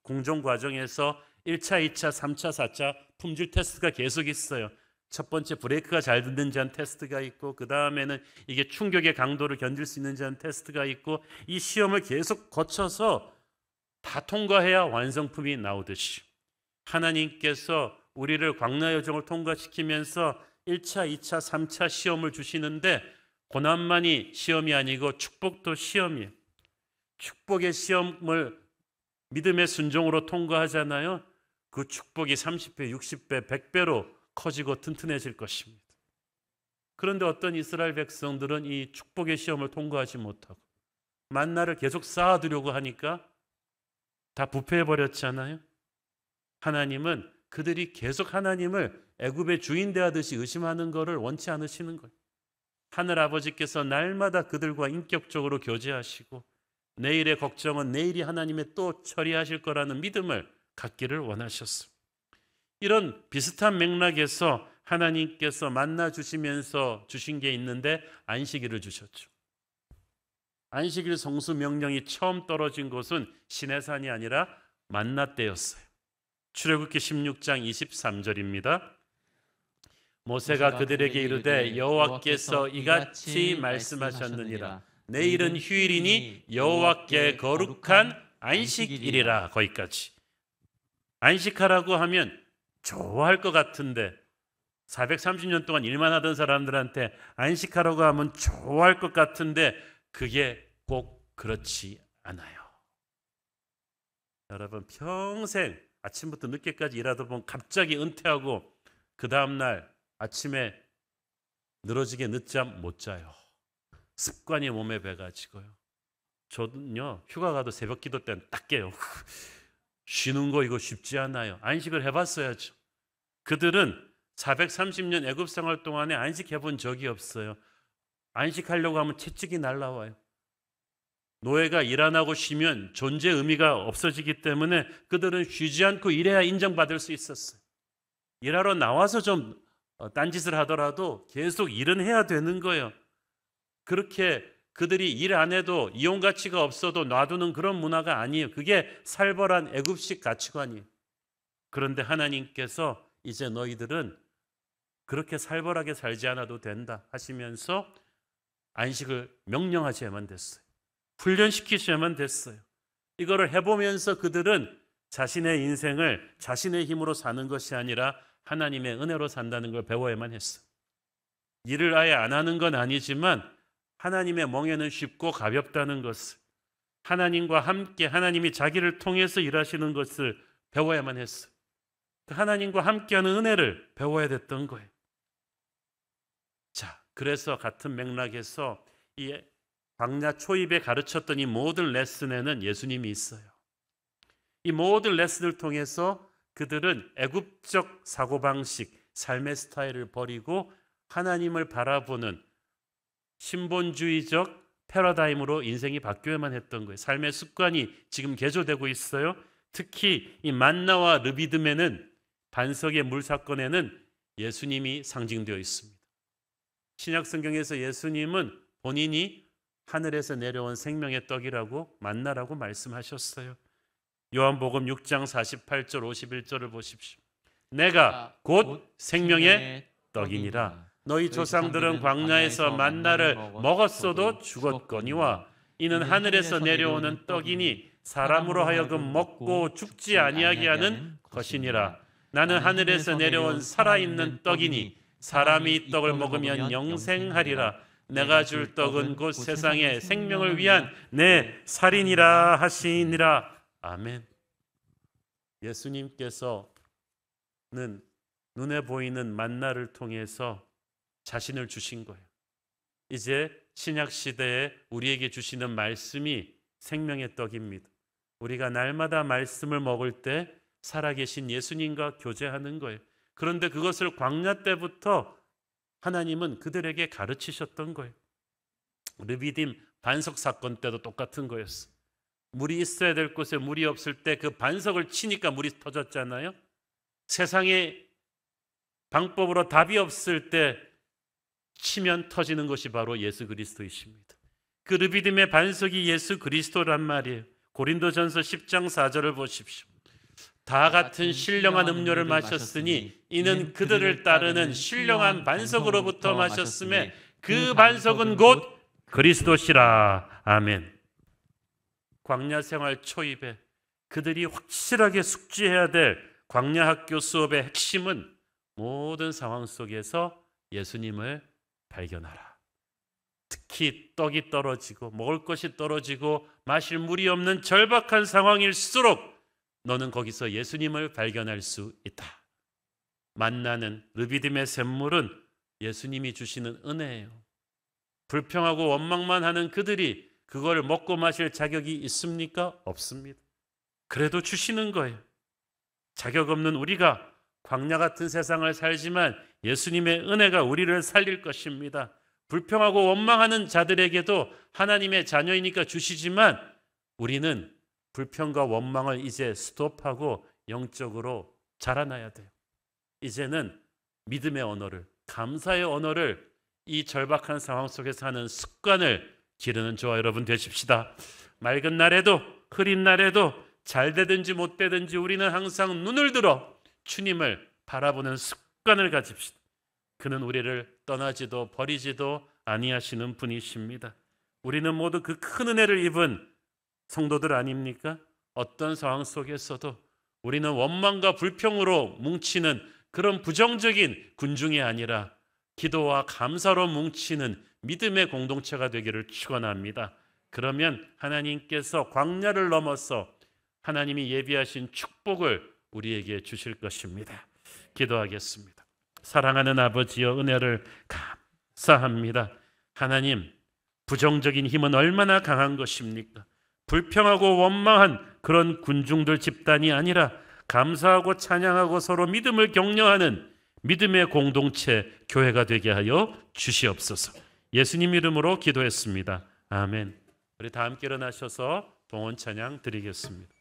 공정 과정에서 1차, 2차, 3차, 4차 품질 테스트가 계속 있어요. 첫 번째 브레이크가 잘 듣는지 한 테스트가 있고 그 다음에는 이게 충격의 강도를 견딜 수 있는지 한 테스트가 있고 이 시험을 계속 거쳐서 다 통과해야 완성품이 나오듯이 하나님께서 우리를 광야 여정을 통과시키면서 1차, 2차, 3차 시험을 주시는데 고난만이 시험이 아니고 축복도 시험이에요. 축복의 시험을 믿음의 순종으로 통과하잖아요. 그 축복이 30배, 60배, 100배로 커지고 튼튼해질 것입니다. 그런데 어떤 이스라엘 백성들은 이 축복의 시험을 통과하지 못하고 만나를 계속 쌓아두려고 하니까 다 부패해버렸잖아요. 하나님은 그들이 계속 하나님을 애굽의 주인 대하듯이 의심하는 것을 원치 않으시는 거예요. 하늘 아버지께서 날마다 그들과 인격적으로 교제하시고 내일의 걱정은 내일이 하나님의 또 처리하실 거라는 믿음을 갖기를 원하셨습니다. 이런 비슷한 맥락에서 하나님께서 만나 주시면서 주신 게 있는데 안식일을 주셨죠. 안식일 성수 명령이 처음 떨어진 곳은 시내산이 아니라 만나 때였어요. 출애굽기 16장 23절입니다. 모세가 그들에게 이르되 여호와께서 이같이 말씀하셨느니라. 내일은 휴일이니 여호와께 거룩한 안식일이라. 거기까지. 안식하라고 하면 좋아할 것 같은데 430년 동안 일만 하던 사람들한테 안식하라고 하면 좋아할 것 같은데 그게 꼭 그렇지 않아요. 여러분 평생 아침부터 늦게까지 일하다 보면 갑자기 은퇴하고 그 다음날 아침에 늘어지게 늦잠 못 자요. 습관이 몸에 배가지고요. 저는요 휴가 가도 새벽 기도 때는 딱 깨요. 쉬는 거 이거 쉽지 않아요. 안식을 해봤어야죠. 그들은 430년 애굽 생활 동안에 안식해 본 적이 없어요. 안식하려고 하면 채찍이 날라와요. 노예가 일 안 하고 쉬면 존재 의미가 없어지기 때문에 그들은 쉬지 않고 일해야 인정받을 수 있었어요. 일하러 나와서 좀 딴짓을 하더라도 계속 일은 해야 되는 거예요. 그렇게 그들이 일 안 해도 이용 가치가 없어도 놔두는 그런 문화가 아니에요. 그게 살벌한 애굽식 가치관이에요. 그런데 하나님께서 이제 너희들은 그렇게 살벌하게 살지 않아도 된다 하시면서 안식을 명령하셔야만 됐어요. 훈련시키셔야만 됐어요. 이거를 해보면서 그들은 자신의 인생을 자신의 힘으로 사는 것이 아니라 하나님의 은혜로 산다는 걸 배워야만 했어요. 일을 아예 안 하는 건 아니지만 하나님의 멍에는 쉽고 가볍다는 것을, 하나님과 함께 하나님이 자기를 통해서 일하시는 것을 배워야만 했어요. 하나님과 함께하는 은혜를 배워야 됐던 거예요. 자, 그래서 같은 맥락에서 이 광야 초입에 가르쳤던 이 모든 레슨에는 예수님이 있어요. 이 모든 레슨을 통해서 그들은 애굽적 사고방식, 삶의 스타일을 버리고 하나님을 바라보는 신본주의적 패러다임으로 인생이 바뀌어야만 했던 거예요. 삶의 습관이 지금 개조되고 있어요. 특히 이 만나와 르비딤에는, 반석의 물 사건에는 예수님이 상징되어 있습니다. 신약 성경에서 예수님은 본인이 하늘에서 내려온 생명의 떡이라고, 만나라고 말씀하셨어요. 요한복음 6장 48절 51절을 보십시오. 내가 곧 생명의 떡이니라. 너희 조상들은 광야에서 만나를 먹었어도 죽었거니와 이는 하늘에서 내려오는 떡이니 사람으로 하여금 먹고 죽지 아니하게 하는 것이니라. 나는 하늘에서 내려온 살아있는 떡이니 사람이 이 떡을 먹으면 영생하리라. 내가 줄 떡은 곧 세상의 생명을 위한 내 살이니라 하시니라. 아멘. 예수님께서는 눈에 보이는 만나를 통해서 자신을 주신 거예요. 이제 신약 시대에 우리에게 주시는 말씀이 생명의 떡입니다. 우리가 날마다 말씀을 먹을 때 살아계신 예수님과 교제하는 거예요. 그런데 그것을 광야 때부터 하나님은 그들에게 가르치셨던 거예요. 르비딤 반석 사건 때도 똑같은 거였어요. 물이 있어야 될 곳에 물이 없을 때 그 반석을 치니까 물이 터졌잖아요. 세상의 방법으로 답이 없을 때 치면 터지는 것이 바로 예수 그리스도이십니다. 그 르비딤의 반석이 예수 그리스도란 말이에요. 고린도전서 10장 4절을 보십시오. 다 같은 신령한 음료를 마셨으니 이는 그들을 따르는 신령한 반석으로부터 마셨음에 그 반석은 곧 그리스도시라. 아멘. 광야 생활 초입에 그들이 확실하게 숙지해야 될 광야 학교 수업의 핵심은 모든 상황 속에서 예수님을 발견하라. 특히 떡이 떨어지고 먹을 것이 떨어지고 마실 물이 없는 절박한 상황일수록 너는 거기서 예수님을 발견할 수 있다. 만나는 르비딤의 샘물은 예수님이 주시는 은혜예요. 불평하고 원망만 하는 그들이 그걸 먹고 마실 자격이 있습니까? 없습니다. 그래도 주시는 거예요. 자격 없는 우리가 광야 같은 세상을 살지만 예수님의 은혜가 우리를 살릴 것입니다. 불평하고 원망하는 자들에게도 하나님의 자녀이니까 주시지만 우리는 불평과 원망을 이제 스톱하고 영적으로 자라나야 돼요. 이제는 믿음의 언어를, 감사의 언어를 이 절박한 상황 속에서 하는 습관을 기르는 저와 여러분 되십시다. 맑은 날에도 흐린 날에도 잘 되든지 못 되든지 우리는 항상 눈을 들어 주님을 바라보는 습관을 가집시다. 그는 우리를 떠나지도 버리지도 아니하시는 분이십니다. 우리는 모두 그 큰 은혜를 입은 성도들 아닙니까? 어떤 상황 속에서도 우리는 원망과 불평으로 뭉치는 그런 부정적인 군중이 아니라 기도와 감사로 뭉치는 믿음의 공동체가 되기를 축원합니다. 그러면 하나님께서 광야를 넘어서 하나님이 예비하신 축복을 우리에게 주실 것입니다. 기도하겠습니다. 사랑하는 아버지여, 은혜를 감사합니다. 하나님, 부정적인 힘은 얼마나 강한 것입니까? 불평하고 원망한 그런 군중들 집단이 아니라 감사하고 찬양하고 서로 믿음을 격려하는 믿음의 공동체 교회가 되게 하여 주시옵소서. 예수님 이름으로 기도했습니다. 아멘. 우리 다 함께 일어나셔서 봉헌 찬양 드리겠습니다.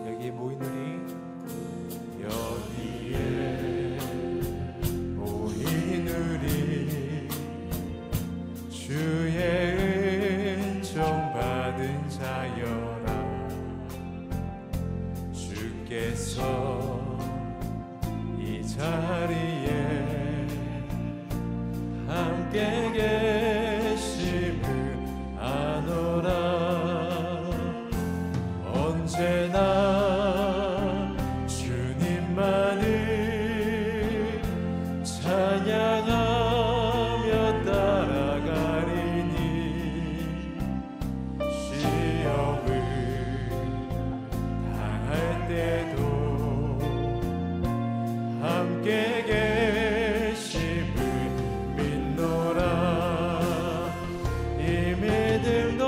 여기 모인 우리, 여기에 모인 우리, 주의 은총 받은 자여라. 주께서 이 자리에 함께 계심을 아노라. 언제나 주님만을 찬양하며 따라가리니 시험을 당할 때도 함께 계심을 믿노라. 이 믿음도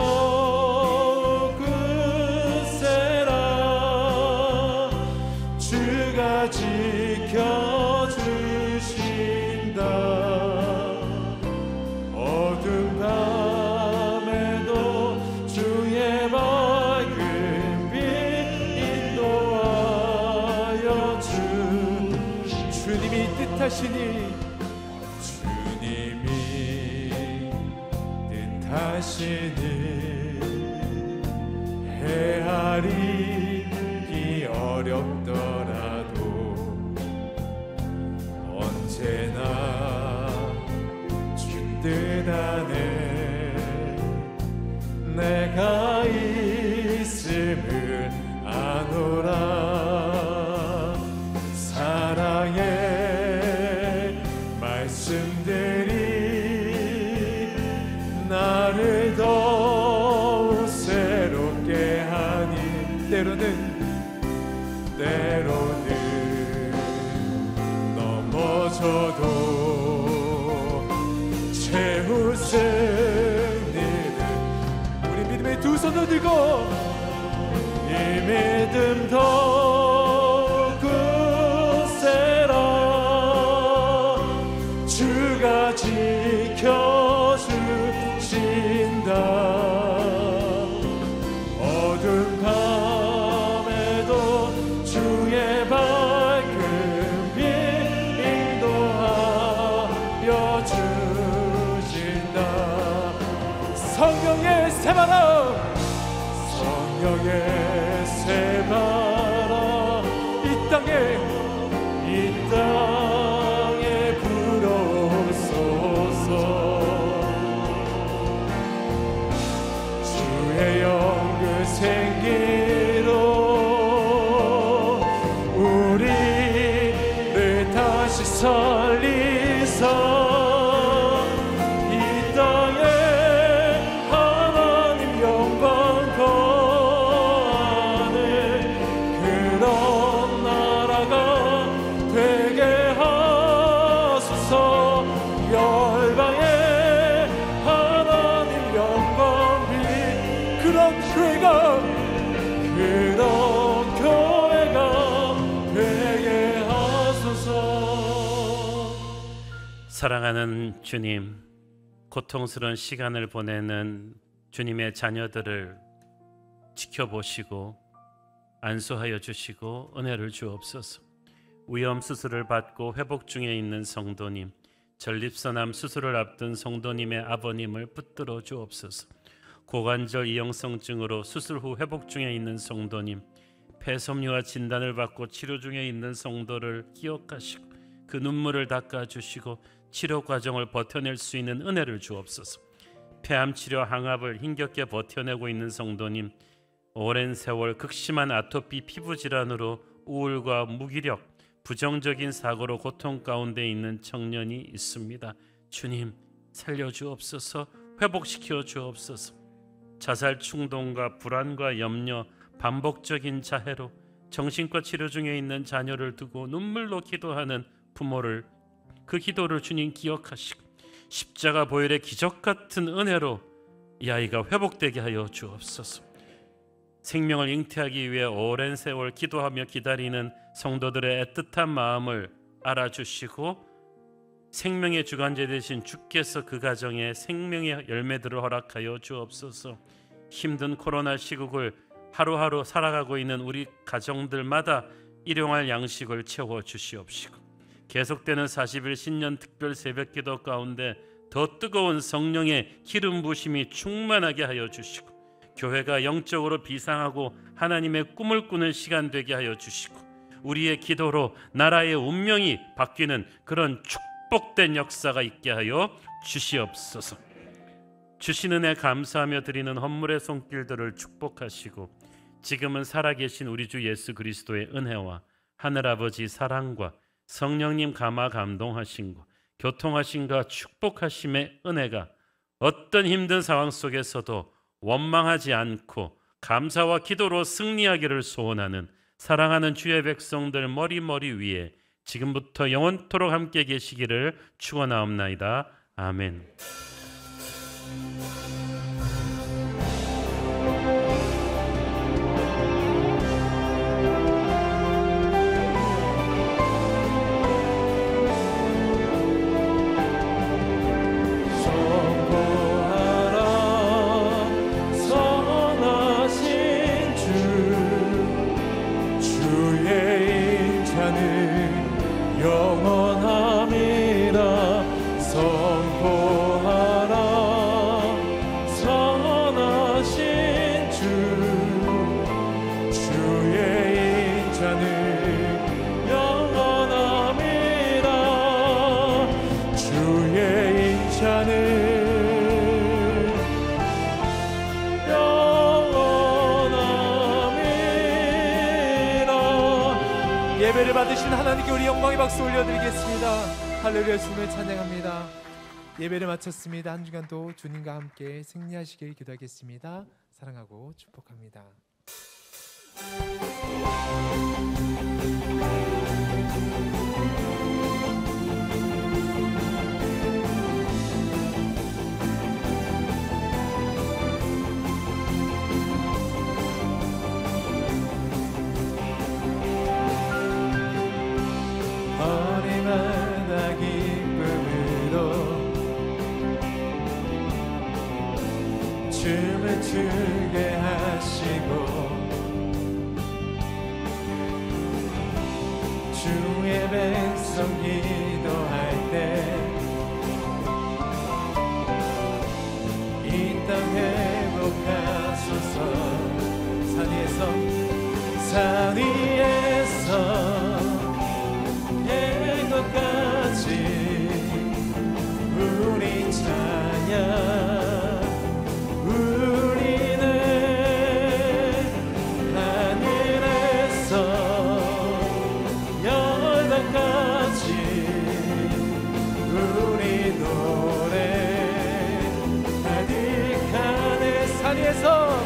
굳세라. 주가 지켜주신다. 어두운 밤에도 주의 밝은 빛 인도하여 주님이 뜻하시니 헤아리기 어렵더라도 언제나 주 뜻 안에 내가 있음을 아노라. 사랑의 말씀들이 나를 더욱 새롭게 하니 때로는 넘어져도 채우승리는 우리 믿음의 두 손을 들고 이 믿음 더 굳세라. 주가 지켜주신다. 어두운 밤에도 주의 밝은 빛 인도하여 주신다. 성령의 새바람, 성령의 새바람, 이 땅에 불어오소서. 주의 영그 생기로 우리를 다시 살리소서. 하소서. 이 땅에 하나님 영광 거하네. 그런 나라가 되게 하소서. 열방에 하나님 영광 그런 교회가 되게 하소서. 사랑하는 주님, 고통스러운 시간을 보내는 주님의 자녀들을 지켜보시고 안수하여 주시고 은혜를 주옵소서. 위험 수술을 받고 회복 중에 있는 성도님, 전립선암 수술을 앞둔 성도님의 아버님을 붙들어 주옵소서. 고관절 이형성증으로 수술 후 회복 중에 있는 성도님, 폐섬유와 진단을 받고 치료 중에 있는 성도를 기억하시고 그 눈물을 닦아주시고 치료 과정을 버텨낼 수 있는 은혜를 주옵소서. 폐암 치료 항암을 힘겹게 버텨내고 있는 성도님, 오랜 세월 극심한 아토피 피부 질환으로 우울과 무기력, 부정적인 사고로 고통 가운데 있는 청년이 있습니다. 주님, 살려주옵소서. 회복시켜 주옵소서. 자살 충동과 불안과 염려, 반복적인 자해로 정신과 치료 중에 있는 자녀를 두고 눈물로 기도하는 부모를, 그 기도를 주님 기억하시고 십자가 보혈의 기적 같은 은혜로 이 아이가 회복되게 하여 주옵소서. 생명을 잉태하기 위해 오랜 세월 기도하며 기다리는 성도들의 애틋한 마음을 알아주시고 생명의 주관자 되신 주께서 그 가정에 생명의 열매들을 허락하여 주옵소서. 힘든 코로나 시국을 하루하루 살아가고 있는 우리 가정들마다 일용할 양식을 채워 주시옵시고 계속되는 40일 신년 특별 새벽기도 가운데 더 뜨거운 성령의 기름 부심이 충만하게 하여 주시고 교회가 영적으로 비상하고 하나님의 꿈을 꾸는 시간 되게 하여 주시고 우리의 기도로 나라의 운명이 바뀌는 그런 축복된 역사가 있게 하여 주시옵소서. 주신 은혜 감사하며 드리는 헌물의 손길들을 축복하시고 지금은 살아계신 우리 주 예수 그리스도의 은혜와 하늘아버지 사랑과 성령님 감화 감동하심과 교통하심과 축복하심의 은혜가 어떤 힘든 상황 속에서도 원망하지 않고 감사와 기도로 승리하기를 소원하는 사랑하는 주의 백성들 머리머리 위에 지금부터 영원토록 함께 계시기를 축원하옵나이다. 아멘. 예배를 받으신 하나님께 우리 영광의 박수 올려드리겠습니다. 할렐루야, 주님을 찬양합니다. 예배를 마쳤습니다. 한 주간도 주님과 함께 승리하시길 기도하겠습니다. 사랑하고 축복합니다. 어리마다 기쁨으로 춤을 추게 하시고 주의 백성 기도할 때 이 땅 회복하소서. 산 위에서 해것까지 우리 찬양 우리는 하늘에서 열방까지 노래 가득한 산 위에서